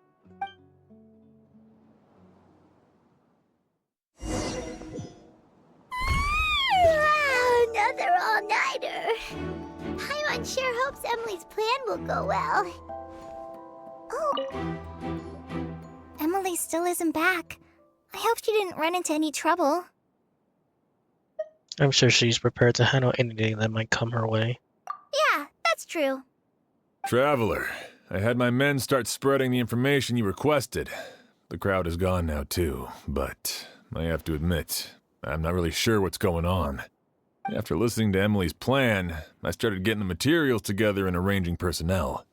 E: Another all-nighter. Paimon sure hopes Emily's plan will go well.
I: Oh. Emily still isn't back. I hope she didn't run into any trouble.
B: I'm sure she's prepared to handle anything that might come her way.
I: Yeah, that's true.
D: Traveler, I had my men start spreading the information you requested. The crowd is gone now too, but I have to admit, I'm not really sure what's going on. After listening to Emily's plan, I started getting the materials together and arranging personnel.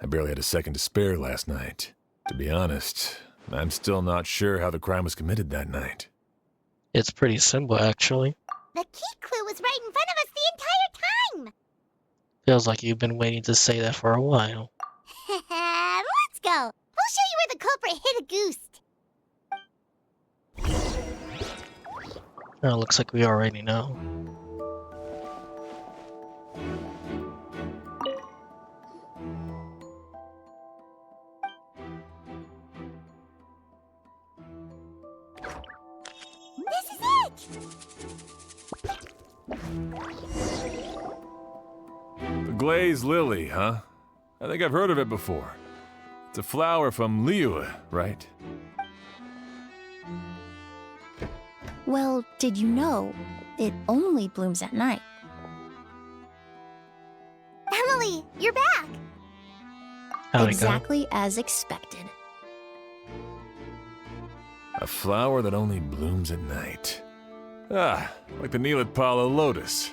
D: I barely had a second to spare last night. To be honest, I'm still not sure how the crime was committed that night.
B: It's pretty simple, actually.
E: The key clue was right in front of us the entire time!
B: Feels like you've been waiting to say that for a while.
E: Let's go! We'll show you where the culprit hid a goose.
B: Oh, looks like we already know.
E: This is it!
D: The glazed lily, huh? I think I've heard of it before. It's a flower from Liyue, right?
F: Well, did you know it only blooms at night?
E: Emily, you're back!
B: How'd it go?
F: Exactly as expected.
D: A flower that only blooms at night. Ah, like the Neelatpala lotus.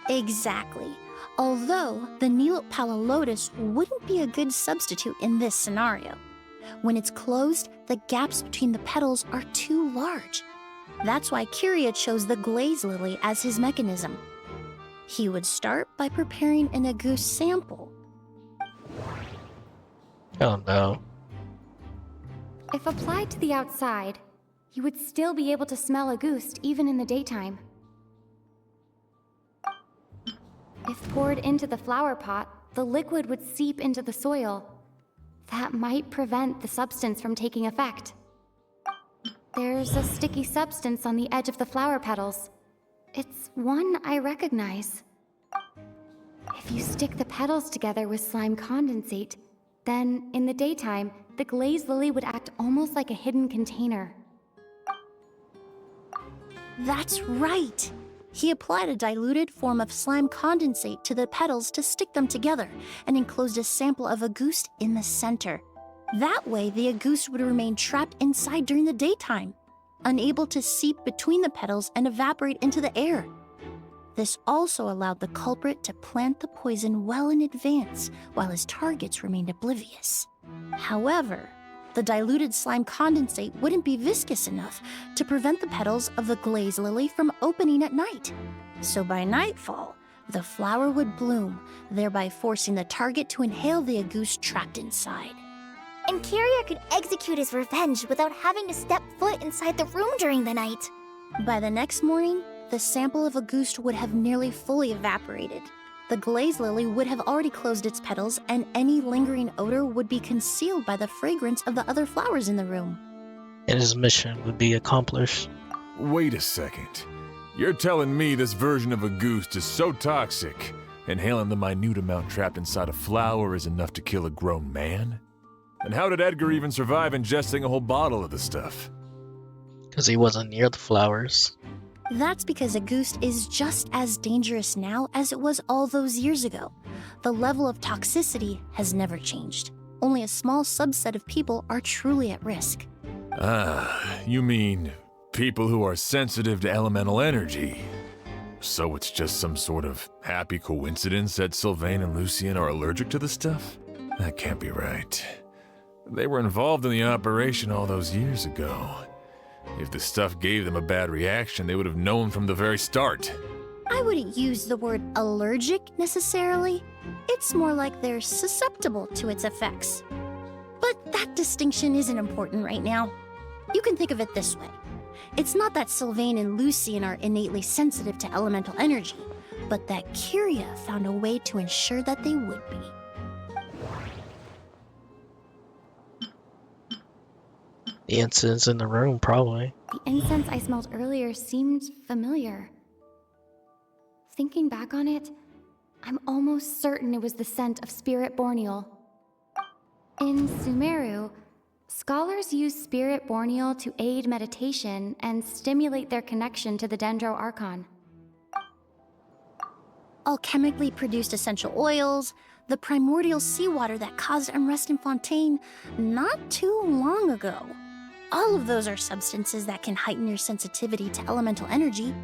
F: Exactly. Although the Neelatpala lotus wouldn't be a good substitute in this scenario. When it's closed, the gaps between the petals are too large. That's why Kyria chose the glaze lily as his mechanism. He would start by preparing an agouti sample.
B: Oh no.
M: If applied to the outside, you would still be able to smell a goose even in the daytime. If poured into the flower pot, the liquid would seep into the soil. That might prevent the substance from taking effect. There's a sticky substance on the edge of the flower petals. It's one I recognize. If you stick the petals together with slime condensate, then in the daytime, the glazed lily would act almost like a hidden container.
F: That's right! He applied a diluted form of slime condensate to the petals to stick them together and enclosed a sample of agouti in the center. That way, the agouti would remain trapped inside during the daytime, unable to seep between the petals and evaporate into the air. This also allowed the culprit to plant the poison well in advance while his targets remained oblivious. However, The diluted slime condensate wouldn't be viscous enough to prevent the petals of the glaze lily from opening at night. So by nightfall, the flower would bloom, thereby forcing the target to inhale the agouste trapped inside.
I: And Kyria could execute his revenge without having to step foot inside the room during the night.
F: By the next morning, the sample of agouste would have nearly fully evaporated. The glaze lily would have already closed its petals, and any lingering odor would be concealed by the fragrance of the other flowers in the room.
B: And his mission would be accomplished.
D: Wait a second. You're telling me this version of agouste is so toxic, inhaling the minute amount trapped inside a flower is enough to kill a grown man? And how did Edgar even survive ingesting a whole bottle of the stuff?
B: Because he wasn't near the flowers.
F: That's because agouste is just as dangerous now as it was all those years ago. The level of toxicity has never changed. Only a small subset of people are truly at risk.
D: Ah, you mean people who are sensitive to elemental energy. So it's just some sort of happy coincidence that Sylvain and Lucien are allergic to the stuff? That can't be right. They were involved in the operation all those years ago. If the stuff gave them a bad reaction, they would have known from the very start.
F: I wouldn't use the word allergic necessarily. It's more like they're susceptible to its effects. But that distinction isn't important right now. You can think of it this way. It's not that Sylvain and Lucien are innately sensitive to elemental energy, but that Kyria found a way to ensure that they would be.
B: The incense in the room, probably.
M: The incense I smelled earlier seemed familiar. Thinking back on it, I'm almost certain it was the scent of spirit borneal. In Sumeru, scholars use spirit borneal to aid meditation and stimulate their connection to the Dendro Archon.
F: Alchemically produced essential oils, the primordial seawater that caused unrest in Fontaine not too long ago. All of those are substances that can heighten your sensitivity to elemental energy.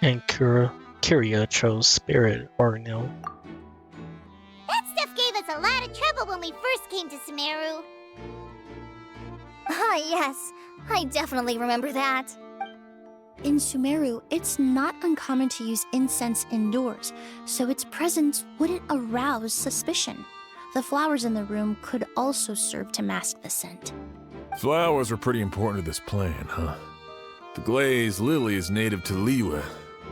B: And Kyria chose spirit borneal.
E: That stuff gave us a lot of trouble when we first came to Sumeru.
I: Ah, yes. I definitely remember that.
F: In Sumeru, it's not uncommon to use incense indoors, so its presence wouldn't arouse suspicion. The flowers in the room could also serve to mask the scent.
D: Flowers were pretty important to this plan, huh? The glaze lily is native to Liwa.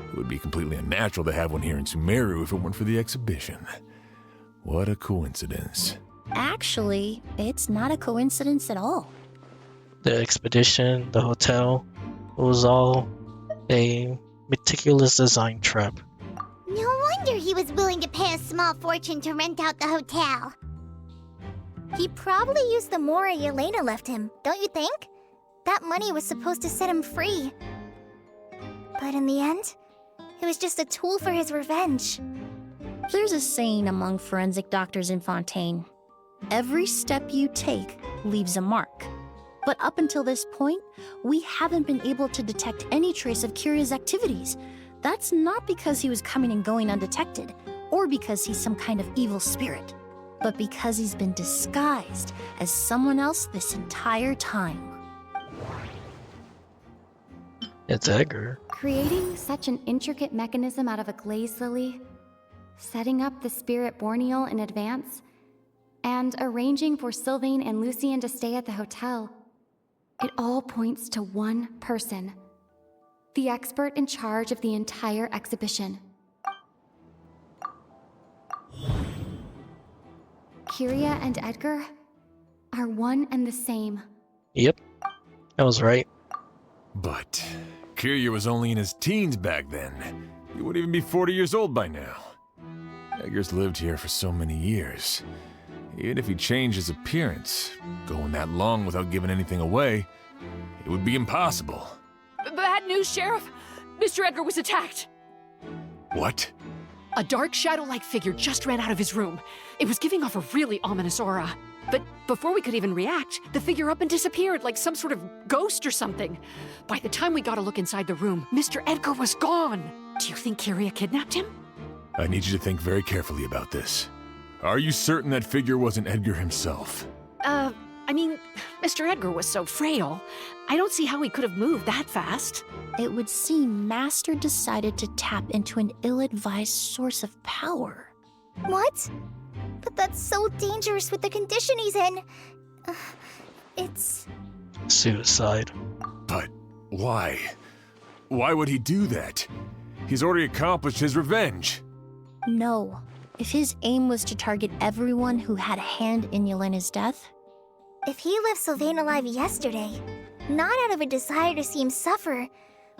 D: It would be completely unnatural to have one here in Sumeru if it weren't for the exhibition. What a coincidence.
F: Actually, it's not a coincidence at all.
B: The expedition, the hotel, it was all a meticulous design trap.
E: No wonder he was willing to pay a small fortune to rent out the hotel.
I: He probably used the mora Yelena left him, don't you think? That money was supposed to set him free. But in the end, it was just a tool for his revenge.
F: There's a saying among forensic doctors in Fontaine. Every step you take leaves a mark. But up until this point, we haven't been able to detect any trace of Kyria's activities. That's not because he was coming and going undetected, or because he's some kind of evil spirit, but because he's been disguised as someone else this entire time.
B: It's Edgar.
M: Creating such an intricate mechanism out of a glaze lily, setting up the spirit borneal in advance, and arranging for Sylvain and Lucien to stay at the hotel. It all points to one person, the expert in charge of the entire exhibition. Kyria and Edgar are one and the same.
B: Yep, I was right.
D: But Kyria was only in his teens back then. He wouldn't even be 40 years old by now. Edgar's lived here for so many years. Even if he changed his appearance, going that long without giving anything away, it would be impossible.
N: Bad news, Sheriff. Mr. Edgar was attacked.
D: What?
N: A dark shadow-like figure just ran out of his room. It was giving off a really ominous aura. But before we could even react, the figure up and disappeared like some sort of ghost or something. By the time we got a look inside the room, Mr. Edgar was gone. Do you think Kyria kidnapped him?
D: I need you to think very carefully about this. Are you certain that figure wasn't Edgar himself?
N: I mean, Mr. Edgar was so frail. I don't see how he could have moved that fast.
F: It would seem Master decided to tap into an ill-advised source of power.
I: What? But that's so dangerous with the condition he's in. It's...
B: Suicide.
D: But why? Why would he do that? He's already accomplished his revenge.
F: No. If his aim was to target everyone who had a hand in Yelena's death...
I: If he left Sylvain alive yesterday, not out of a desire to see him suffer,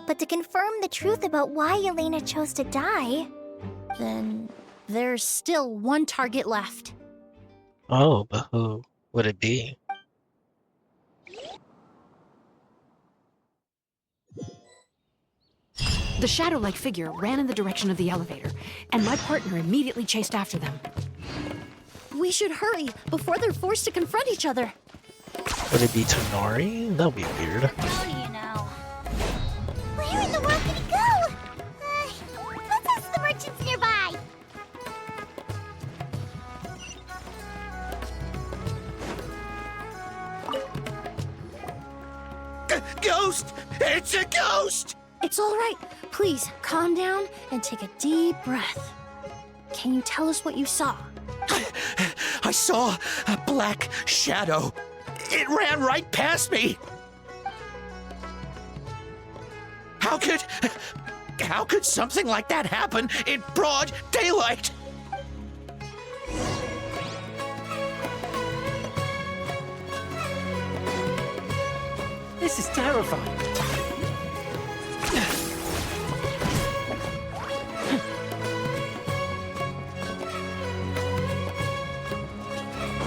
I: but to confirm the truth about why Yelena chose to die...
F: Then there's still one target left.
B: Oh, but who would it be?
N: The shadow-like figure ran in the direction of the elevator, and my partner immediately chased after them.
F: We should hurry before they're forced to confront each other.
B: Would it be Tonari? That'd be weird.
E: Where in the world did he go? Let's ask the merchants nearby.
H: Ghost! It's a ghost!
F: It's all right. Please, calm down and take a deep breath. Can you tell us what you saw?
H: I saw a black shadow. It ran right past me. How could something like that happen in broad daylight?
C: This is terrifying.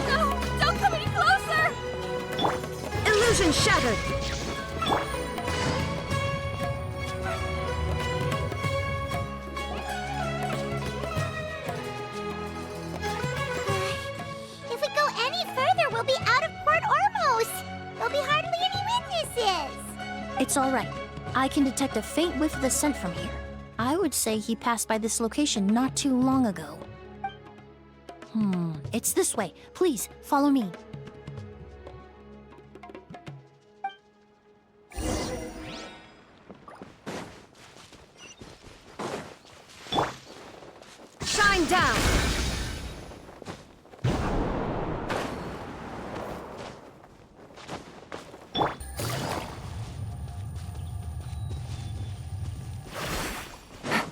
E: No! Don't come any closer!
N: Illusion shattered!
E: If we go any further, we'll be out of Port Ormos! There'll be hardly any witnesses!
F: It's all right. I can detect a faint whiff of the scent from here. I would say he passed by this location not too long ago. It's this way. Please, follow me.
N: Shine down!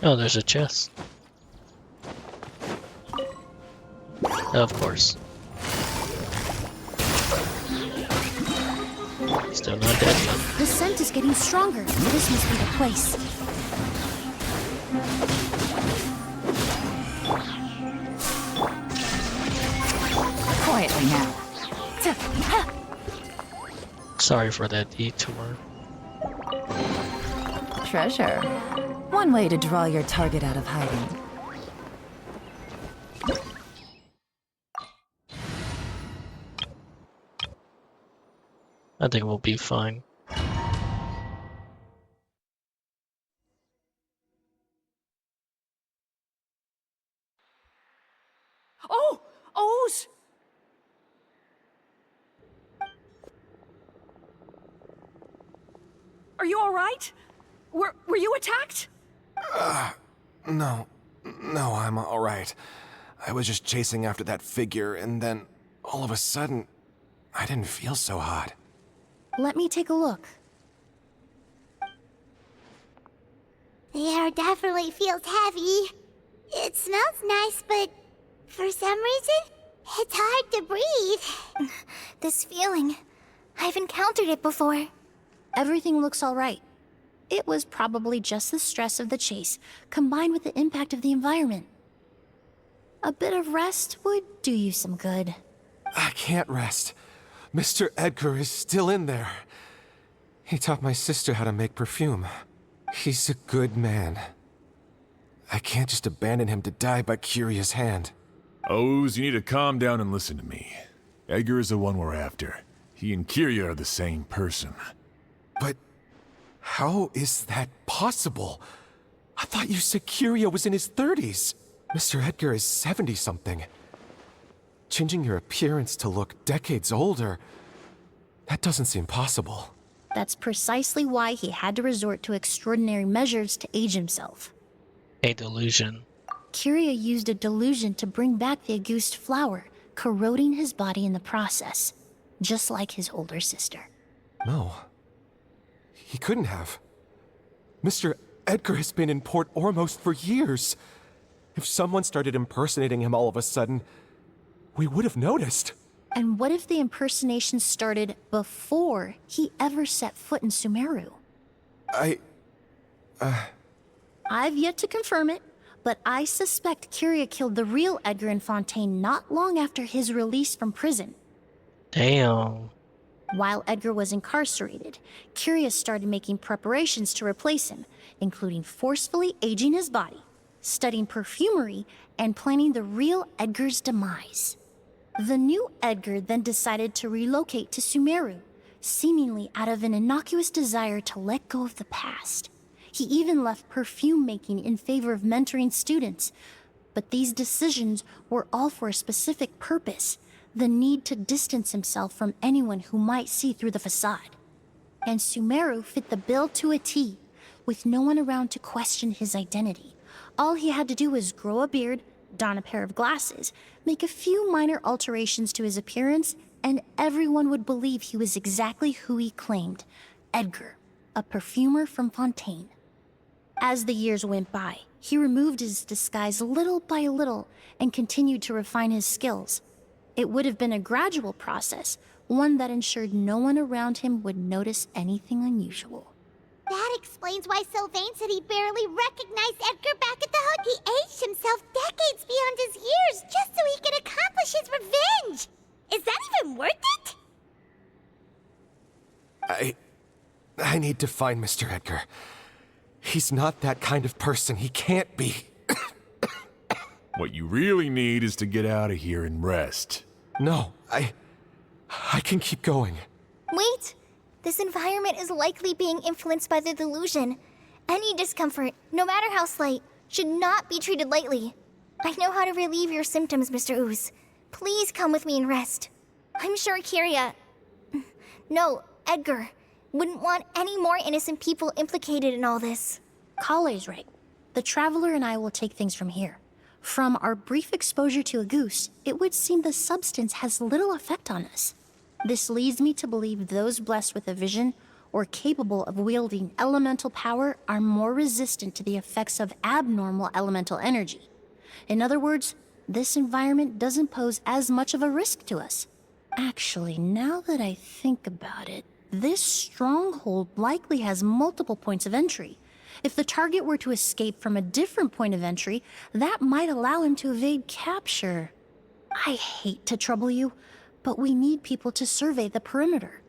B: Oh, there's a chest. Of course. Still not dead yet.
F: The scent is getting stronger. This must be the place.
N: Quietly now.
B: Sorry for that detour.
O: Treasure. One way to draw your target out of hiding.
B: I think we'll be fine.
N: Oh! O's! Are you all right? Were you attacked?
P: No, I'm all right. I was just chasing after that figure, and then all of a sudden, I didn't feel so hot.
F: Let me take a look.
E: The air definitely feels heavy. It smells nice, but for some reason, it's hard to breathe.
I: This feeling, I've encountered it before.
F: Everything looks all right. It was probably just the stress of the chase, combined with the impact of the environment. A bit of rest would do you some good.
P: I can't rest. Mr. Edgar is still in there. He taught my sister how to make perfume. He's a good man. I can't just abandon him to die by Curia's hand.
D: Oz, you need to calm down and listen to me. Edgar is the one we're after. He and Kiria are the same person.
P: But how is that possible? I thought you said Kiria was in his 30s. Mr. Edgar is 70-something. Changing your appearance to look decades older, That doesn't seem possible.
F: That's precisely why he had to resort to extraordinary measures to age himself.
B: A delusion.
F: Kyria used a delusion to bring back the Auguste flower, corroding his body in the process, just like his older sister.
P: No. He couldn't have. Mr. Edgar has been in Port Ormos for years. If someone started impersonating him all of a sudden, we would have noticed.
F: And what if the impersonation started before he ever set foot in Sumeru? I've yet to confirm it, but I suspect Kyria killed the real Edgar in Fontaine not long after his release from prison.
B: Damn.
F: While Edgar was incarcerated, Kyria started making preparations to replace him, including forcefully aging his body, studying perfumery, and planning the real Edgar's demise. The new Edgar then decided to relocate to Sumeru, seemingly out of an innocuous desire to let go of the past. He even left perfume making in favor of mentoring students. But these decisions were all for a specific purpose: the need to distance himself from anyone who might see through the facade. And Sumeru fit the bill to a T, with no one around to question his identity. All he had to do was grow a beard, don a pair of glasses, make a few minor alterations to his appearance, and everyone would believe he was exactly who he claimed: Edgar, a perfumer from Fontaine. As the years went by, he removed his disguise little by little and continued to refine his skills. It would have been a gradual process, one that ensured no one around him would notice anything unusual.
E: That explains why Sylvain said he barely recognized Edgar back at the hotel. He aged himself decades beyond his years just so he could accomplish his revenge. Is that even worth it?
P: I need to find Mr. Edgar. He's not that kind of person. He can't be.
D: What you really need is to get out of here and rest.
P: No, I can keep going.
I: Wait! This environment is likely being influenced by the delusion. Any discomfort, no matter how slight, should not be treated lightly. I know how to relieve your symptoms, Mr. Ooze. Please come with me and rest. I'm sure Kyria... No, Edgar wouldn't want any more innocent people implicated in all this.
F: Kale's right. The Traveler and I will take things from here. From our brief exposure to a goose, it would seem the substance has little effect on us. This leads me to believe those blessed with a vision or capable of wielding elemental power are more resistant to the effects of abnormal elemental energy. In other words, this environment doesn't pose as much of a risk to us. Actually, now that I think about it, this stronghold likely has multiple points of entry. If the target were to escape from a different point of entry, that might allow him to evade capture. I hate to trouble you, but we need people to survey the perimeter.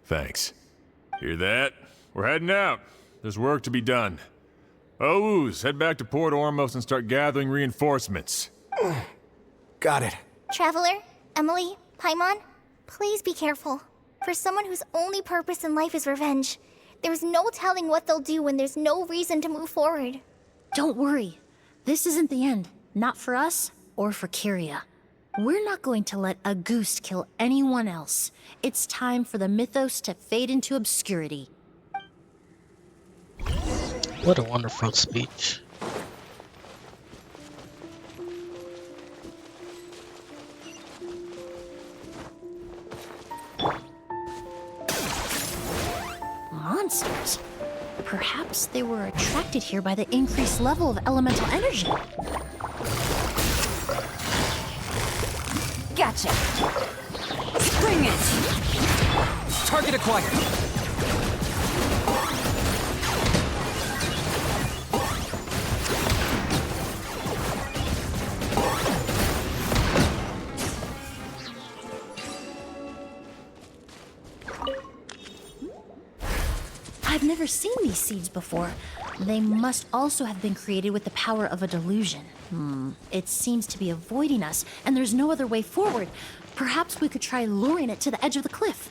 D: Thanks. Hear that? We're heading out. There's work to be done. Ooze, head back to Port Ormos and start gathering reinforcements.
P: Got it.
I: Traveler, Emily, Paimon, please be careful. For someone whose only purpose in life is revenge, there's no telling what they'll do when there's no reason to move forward.
F: Don't worry. This isn't the end. Not for us or for Kyria. We're not going to let a goose kill anyone else. It's time for the mythos to fade into obscurity.
B: What a wonderful speech.
F: Monsters. Perhaps they were attracted here by the increased level of elemental energy.
O: Gotcha! Bring it!
L: Target acquired!
F: I've never seen these seeds before. They must also have been created with the power of a delusion. It seems to be avoiding us, and there's no other way forward. Perhaps we could try luring it to the edge of the cliff.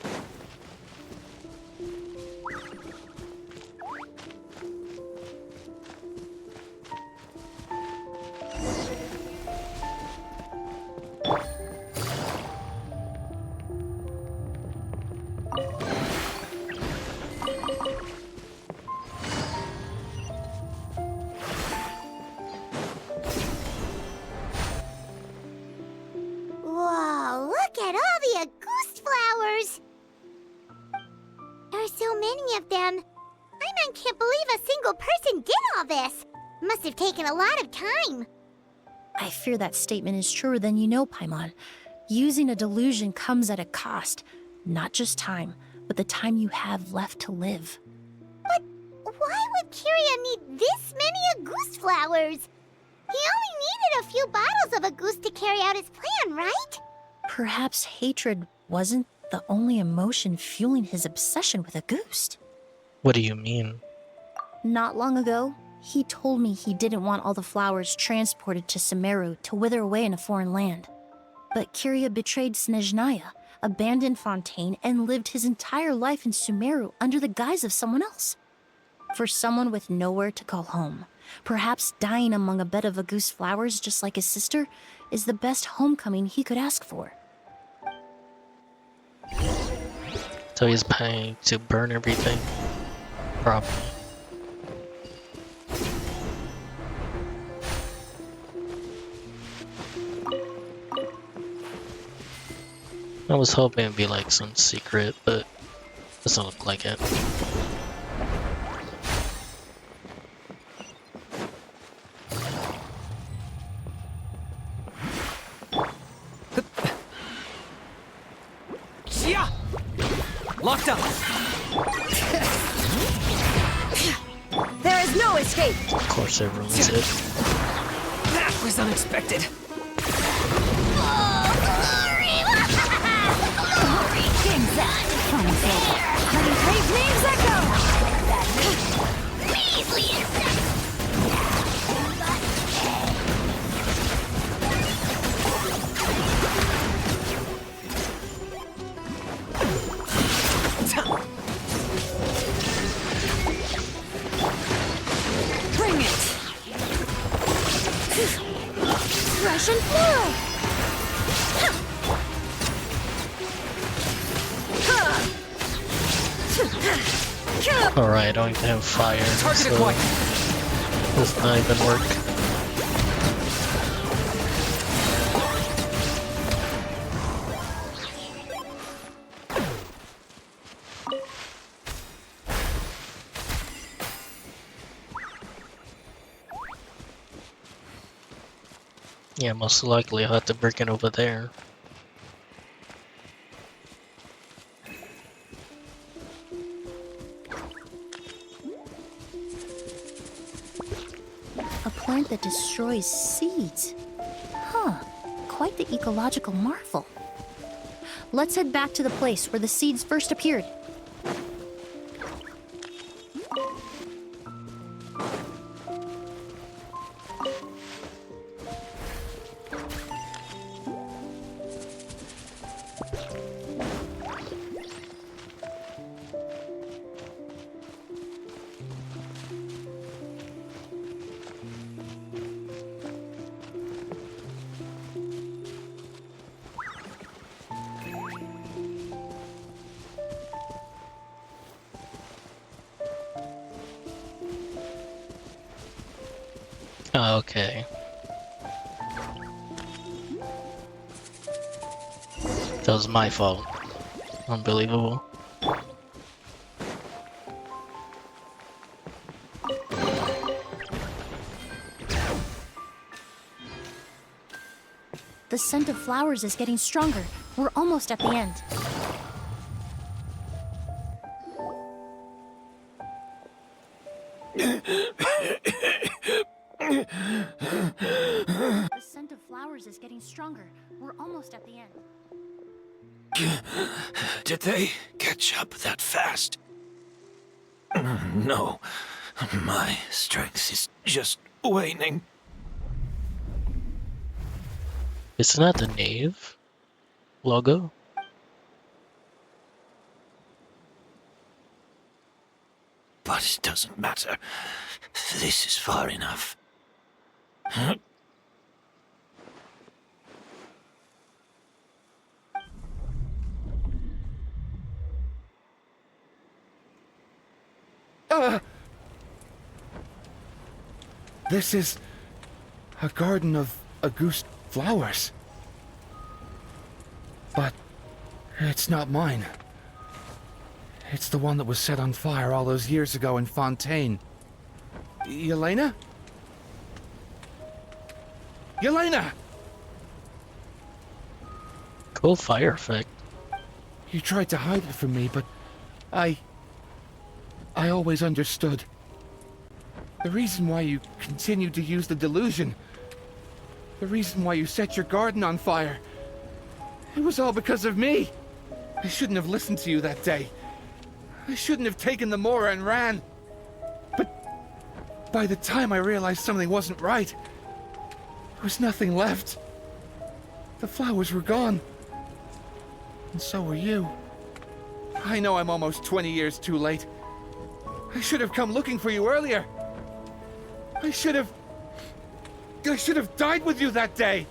E: so many of them. I can't believe a single person did all this. Must have taken a lot of time.
F: I fear that statement is truer than you know, Paimon. Using a delusion comes at a cost. Not just time, but the time you have left to live.
E: But why would Kiria need this many Auguste flowers? He only needed a few bottles of Auguste to carry out his plan, right?
F: Perhaps hatred wasn't the only emotion fueling his obsession with Auguste.
B: What do you mean?
F: Not long ago, he told me he didn't want all the flowers transported to Sumeru to wither away in a foreign land. But Kiria betrayed Snezhnaya, abandoned Fontaine, and lived his entire life in Sumeru under the guise of someone else. For someone with nowhere to call home, perhaps dying among a bed of Auguste flowers just like his sister is the best homecoming he could ask for.
B: So he's planning to burn everything? Probably. I was hoping it'd be like some secret, but doesn't look like it.
L: Yeah! Locked up!
O: There is no escape!
B: Of course it ruins it.
L: That was unexpected!
O: Great names echo!
N: Bring it!
E: Russian Floral!
B: Alright, I don't even have fire,
L: Target
B: so
L: acquired.
B: does not even work. Yeah, most likely I'll have to break it over there.
F: A plant that destroys seeds. Huh, quite the ecological marvel. Let's head back to the place where the seeds first appeared.
B: Oh, okay. That was my fault. Unbelievable.
F: The scent of flowers is getting stronger. We're almost at the end. The scent of flowers is getting stronger. We're almost at the end.
H: Did they catch up that fast? No. My strength is just waning.
B: Isn't that the Knave logo?
H: But it doesn't matter. This is far enough.
P: This is a garden of Auguste flowers. But it's not mine.
Q: It's the one that was set on fire all those years ago in Fontaine. Yelena? Yelena!
B: Cool fire effect.
Q: You tried to hide it from me, but I always understood. The reason why you continued to use the delusion, the reason why you set your garden on fire, it was all because of me. I shouldn't have listened to you that day. I shouldn't have taken the Mora and ran. But by the time I realized something wasn't right, there was nothing left. The flowers were gone. And so were you. I know I'm almost 20 years too late. I should have come looking for you earlier. I should have died with you that day.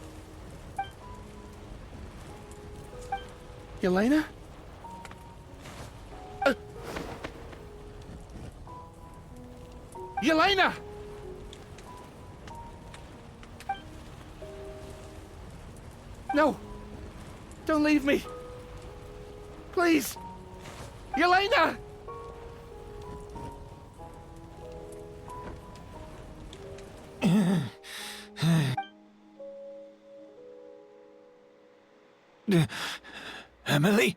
Q: Yelena? Yelena! No! Don't leave me! Please! Yelena!
H: Emily?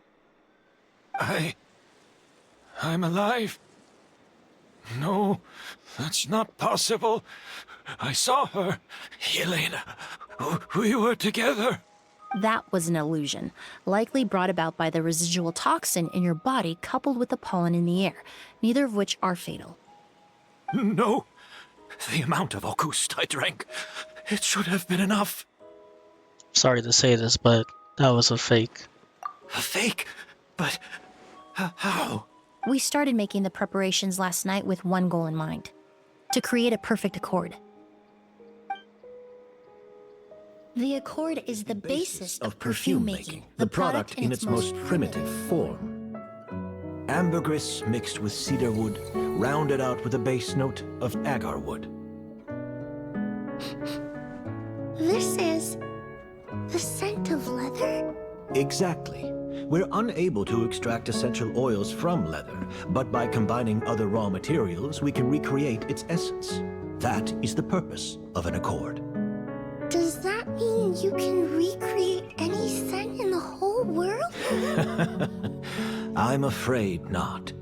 H: I'm alive. No, that's not possible. I saw her. Yelena, we were together.
F: That was an illusion, likely brought about by the residual toxin in your body coupled with the pollen in the air, neither of which are fatal.
H: No. The amount of August I drank, it should have been enough.
B: Sorry to say this, but that was a fake.
H: A fake? But how?
F: We started making the preparations last night with one goal in mind: to create a perfect accord. The accord is the basis of perfume making, the product in its most primitive
H: form. Ambergris mixed with cedar wood, rounded out with a base note of agar wood.
E: This is the scent of leather?
H: Exactly. We're unable to extract essential oils from leather, but by combining other raw materials, we can recreate its essence. That is the purpose of an accord.
E: Does that mean you can recreate any scent in the whole world?
H: I'm afraid not.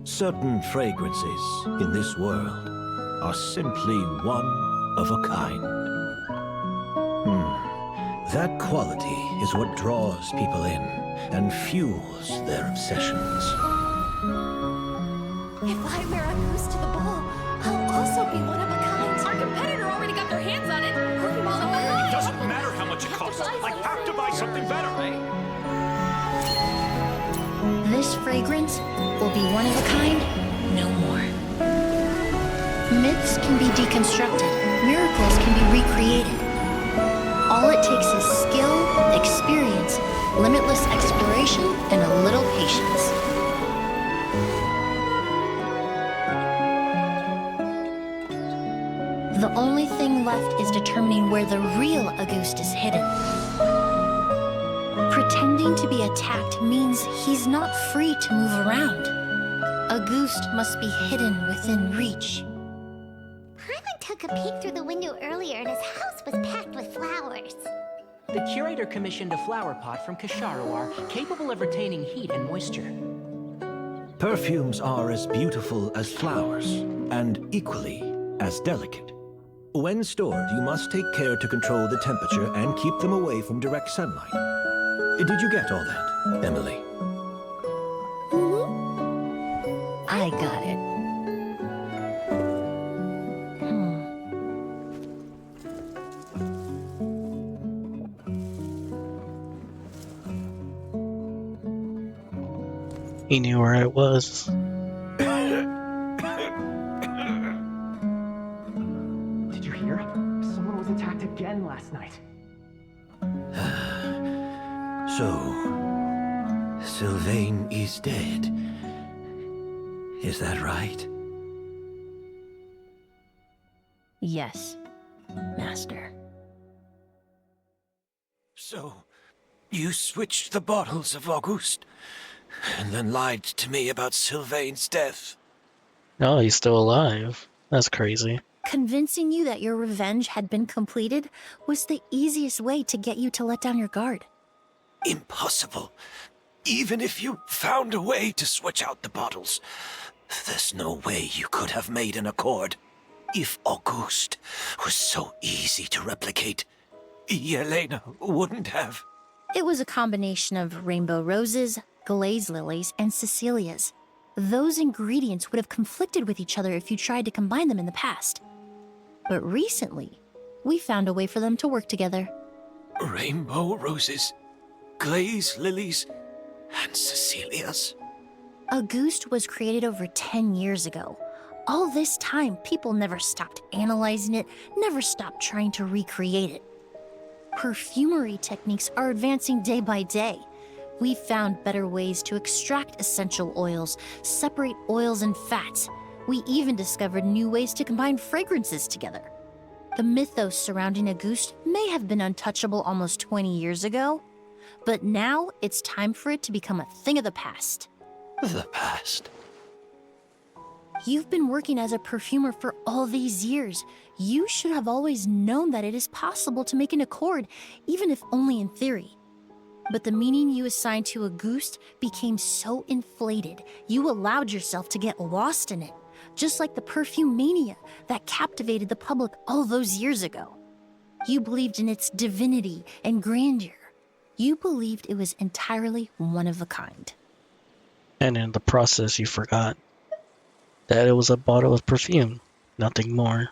H: Certain fragrances in this world are simply one of a kind. That quality is what draws people in and fuels their obsessions.
I: If I wear a goose to the ball, I'll also be one of a kind.
N: Our competitor already got their hands on it.
H: It doesn't matter how much it costs. I have to buy something better.
F: This fragrance will be one of a kind, no more. Myths can be deconstructed, miracles can be recreated. All it takes is skill, experience, limitless exploration, and a little patience. The only thing left is determining where the real Auguste is hidden. Pretending to be attacked means he's not free to move around. Auguste must be hidden within reach.
E: Paimon took a peek through the window earlier and his house was packed with flowers.
C: The curator commissioned a flower pot from Kasharawar, capable of retaining heat and moisture.
H: Perfumes are as beautiful as flowers, and equally as delicate. When stored, you must take care to control the temperature and keep them away from direct sunlight. Did you get all that, Emily?
F: I got it.
B: He knew where it was.
J: Did you hear? Someone was attacked again last night.
H: So, Sylvain is dead. Is that right?
F: Yes, Master.
H: So, you switched the bottles of Auguste and then lied to me about Sylvain's death.
B: No, he's still alive. That's crazy.
F: Convincing you that your revenge had been completed was the easiest way to get you to let down your guard.
H: Impossible. Even if you found a way to switch out the bottles, there's no way you could have made an accord. If Auguste was so easy to replicate, Yelena wouldn't have.
F: It was a combination of rainbow roses, glaze lilies, and Cecilias. Those ingredients would have conflicted with each other if you tried to combine them in the past. But recently, we found a way for them to work together.
H: Rainbow roses, glaze lilies, and Cecilias.
F: Auguste was created over 10 years ago. All this time, people never stopped analyzing it, never stopped trying to recreate it. Perfumery techniques are advancing day by day. We've found better ways to extract essential oils, separate oils and fats. We even discovered new ways to combine fragrances together. The mythos surrounding Auguste may have been untouchable almost 20 years ago, but now it's time for it to become a thing of the past.
H: The past?
F: You've been working as a perfumer for all these years. You should have always known that it is possible to make an accord, even if only in theory. But the meaning you assigned to Auguste became so inflated, you allowed yourself to get lost in it, just like the perfume mania that captivated the public all those years ago. You believed in its divinity and grandeur. You believed it was entirely one of a kind.
B: And in the process, you forgot that it was a bottle of perfume, nothing more.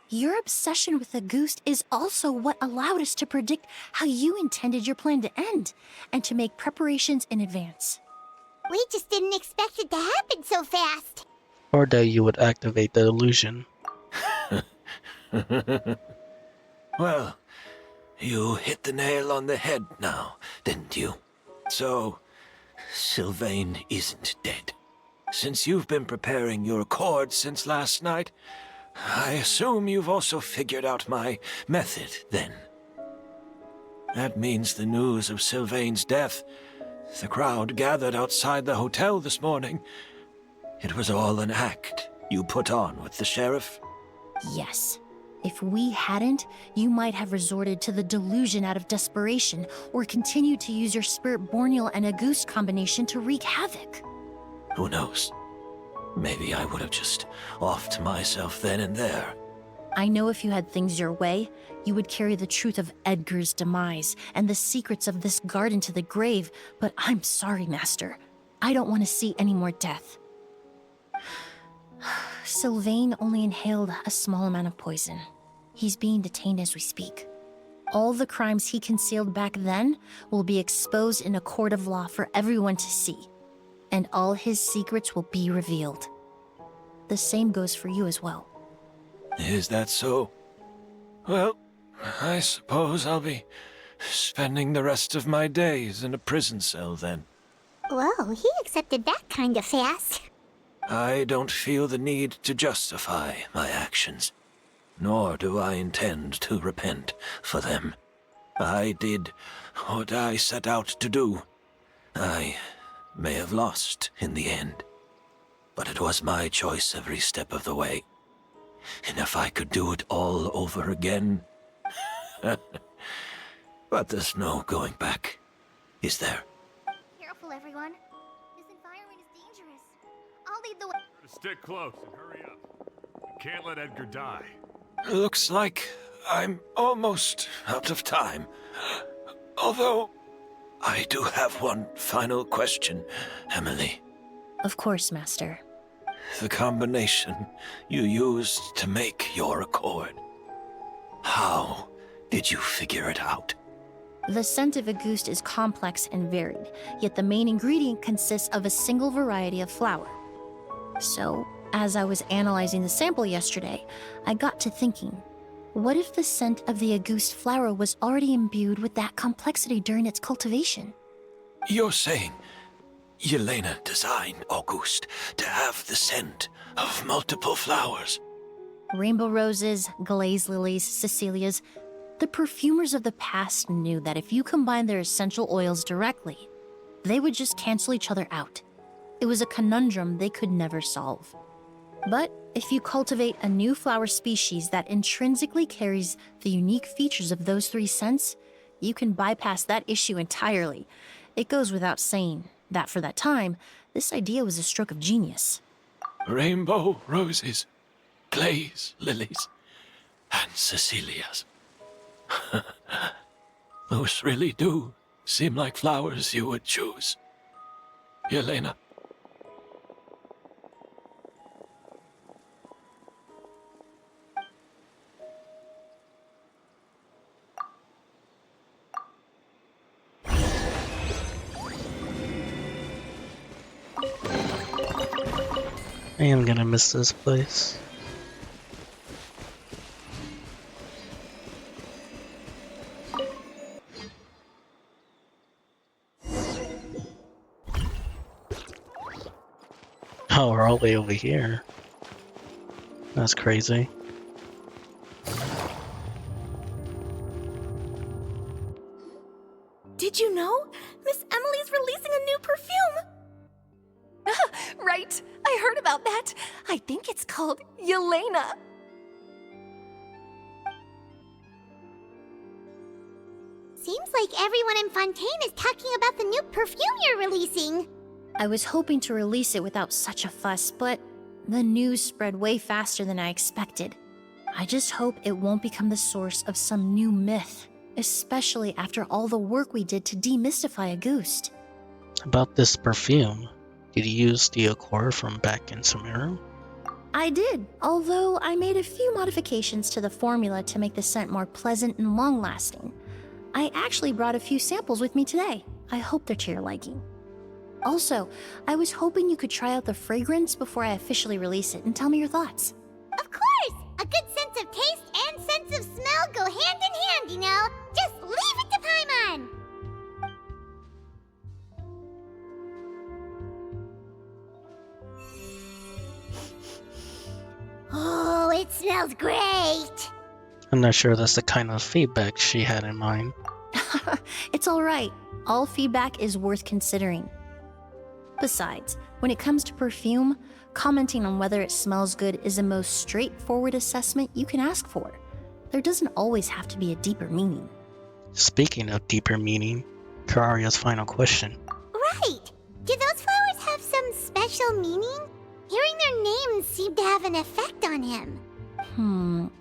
F: Your obsession with Auguste is also what allowed us to predict how you intended your plan to end, and to make preparations in advance.
E: We just didn't expect it to happen so fast.
B: Or that you would activate the illusion.
H: Well, you hit the nail on the head now, didn't you? So, Sylvain isn't dead. Since you've been preparing your accord since last night, I assume you've also figured out my method, then. That means the news of Sylvain's death. The crowd gathered outside the hotel this morning. It was all an act you put on with the sheriff?
F: Yes. If we hadn't, you might have resorted to the delusion out of desperation, or continued to use your Spirit Borneal and Auguste combination to wreak havoc.
H: Who knows? Maybe I would have just offed myself then and there.
F: I know if you had things your way, you would carry the truth of Edgar's demise and the secrets of this garden to the grave, but I'm sorry, Master. I don't want to see any more death. Sylvain only inhaled a small amount of poison. He's being detained as we speak. All the crimes he concealed back then will be exposed in a court of law for everyone to see, and all his secrets will be revealed. The same goes for you as well.
H: Is that so? Well, I suppose I'll be spending the rest of my days in a prison cell then.
E: Whoa, he accepted that kind of fast.
H: I don't feel the need to justify my actions, nor do I intend to repent for them. I did what I set out to do. I may have lost in the end, but it was my choice every step of the way. And if I could do it all over again... But there's no going back, is there?
I: Careful, everyone. This environment is dangerous. I'll lead the way.
R: Stick close and hurry up. We can't let Edgar die.
H: Looks like I'm almost out of time. Although, I do have one final question, Emily.
F: Of course, Master.
H: The combination you used to make your accord. How did you figure it out?
F: The scent of Auguste is complex and varied, yet the main ingredient consists of a single variety of flower. So, as I was analyzing the sample yesterday, I got to thinking, what if the scent of the Auguste flower was already imbued with that complexity during its cultivation?
H: You're saying Yelena designed Auguste to have the scent of multiple flowers?
F: Rainbow roses, glaze lilies, Cecilias. The perfumers of the past knew that if you combine their essential oils directly, They would just cancel each other out. It was a conundrum they could never solve. But if you cultivate a new flower species that intrinsically carries the unique features of those 3 scents, you can bypass that issue entirely. It goes without saying that for that time, this idea was a stroke of genius.
S: Rainbow roses, glaze lilies, and Cecilias. Those really do seem like flowers you would choose. Yelena.
B: I am gonna miss this place. Oh, we're all the way over here. That's crazy.
T: Did you know? Miss Emily's releasing a new perfume! Right, I heard about that. I think it's called Yelena.
E: Seems like everyone in Fontaine is talking about the new perfume you're releasing.
F: I was hoping to release it without such a fuss, but the news spread way faster than I expected. I just hope it won't become the source of some new myth, especially after all the work we did to demystify Auguste.
B: About this perfume, did you use the Accord from back in Sumeru?
F: I did, although I made a few modifications to the formula to make the scent more pleasant and long-lasting. I actually brought a few samples with me today. I hope they're to your liking. Also, I was hoping you could try out the fragrance before I officially release it and tell me your thoughts.
E: Of course! A good sense of taste and sense of smell go hand in hand, you know? Just leave it to Paimon! Oh, it smells great!
B: I'm not sure that's the kind of feedback she had in mind.
F: It's alright. All feedback is worth considering. Besides, when it comes to perfume, commenting on whether it smells good is the most straightforward assessment you can ask for. There doesn't always have to be a deeper meaning.
B: Speaking of deeper meaning, Kiraria's final question.
E: Right! Do those flowers have some special meaning? Hearing their names seemed to have an effect on him.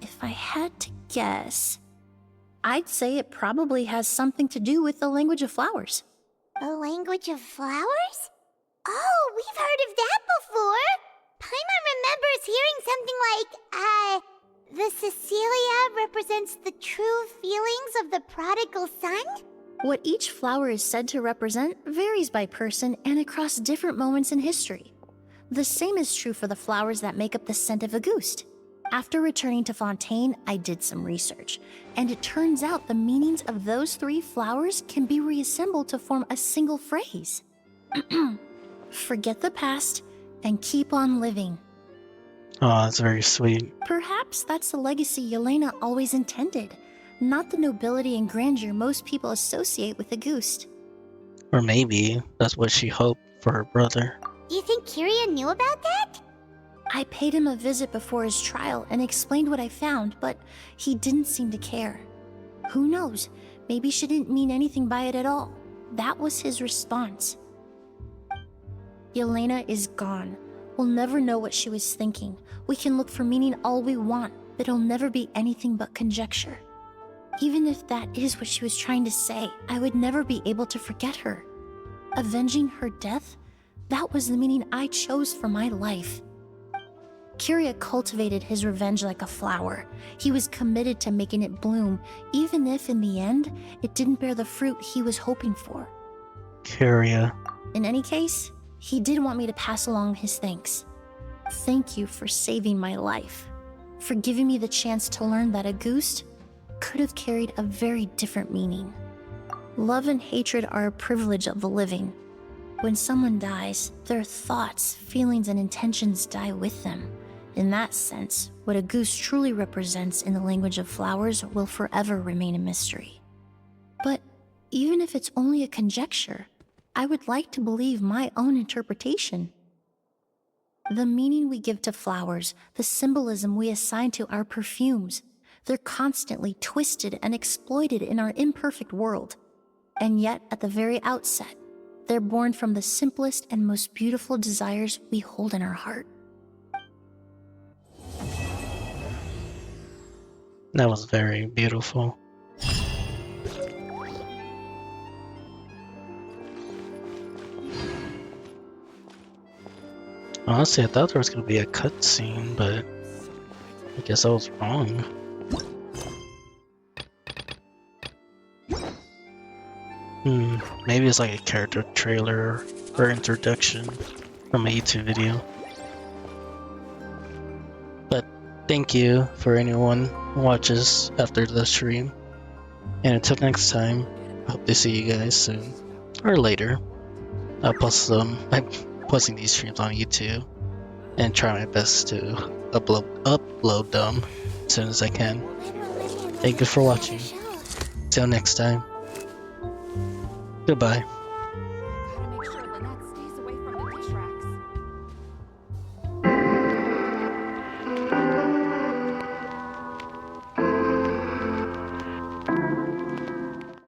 F: If I had to guess, I'd say it probably has something to do with the language of flowers.
E: The language of flowers? Oh, we've heard of that before! Paimon remembers hearing something like, the Cecilia represents the true feelings of the prodigal son?
F: What each flower is said to represent varies by person and across different moments in history. The same is true for the flowers that make up the scent of Auguste. After returning to Fontaine, I did some research, and it turns out the meanings of those 3 flowers can be reassembled to form a single phrase. Forget the past and keep on living.
B: Oh, that's very sweet.
F: Perhaps that's the legacy Yelena always intended, not the nobility and grandeur most people associate with Auguste.
B: Or maybe that's what she hoped for her brother.
E: Do you think Kyria knew about that?
F: I paid him a visit before his trial and explained what I found, but he didn't seem to care. Who knows? Maybe she didn't mean anything by it at all. That was his response. Yelena is gone. We'll never know what she was thinking. We can look for meaning all we want, but it'll never be anything but conjecture. Even if that is what she was trying to say, I would never be able to forget her. Avenging her death? That was the meaning I chose for my life. Kyria cultivated his revenge like a flower. He was committed to making it bloom, even if in the end, it didn't bear the fruit he was hoping for.
B: Kyria.
F: In any case, he did want me to pass along his thanks. Thank you for saving my life, for giving me the chance to learn that Auguste could have carried a very different meaning. Love and hatred are a privilege of the living. When someone dies, their thoughts, feelings, and intentions die with them. In that sense, what Auguste truly represents in the language of flowers will forever remain a mystery. But even if it's only a conjecture, I would like to believe my own interpretation. The meaning we give to flowers, the symbolism we assign to our perfumes, they're constantly twisted and exploited in our imperfect world. And yet, at the very outset, they're born from the simplest and most beautiful desires we hold in our heart.
B: That was very beautiful. Honestly, I thought there was going to be a cutscene, but I guess I was wrong. Maybe it's like a character trailer or introduction from a YouTube video. But thank you for anyone who watches after the stream. And until next time, I hope to see you guys soon or later. I'm posting these streams on YouTube and try my best to upload them as soon as I can. Thank you for watching. Till next time. Goodbye.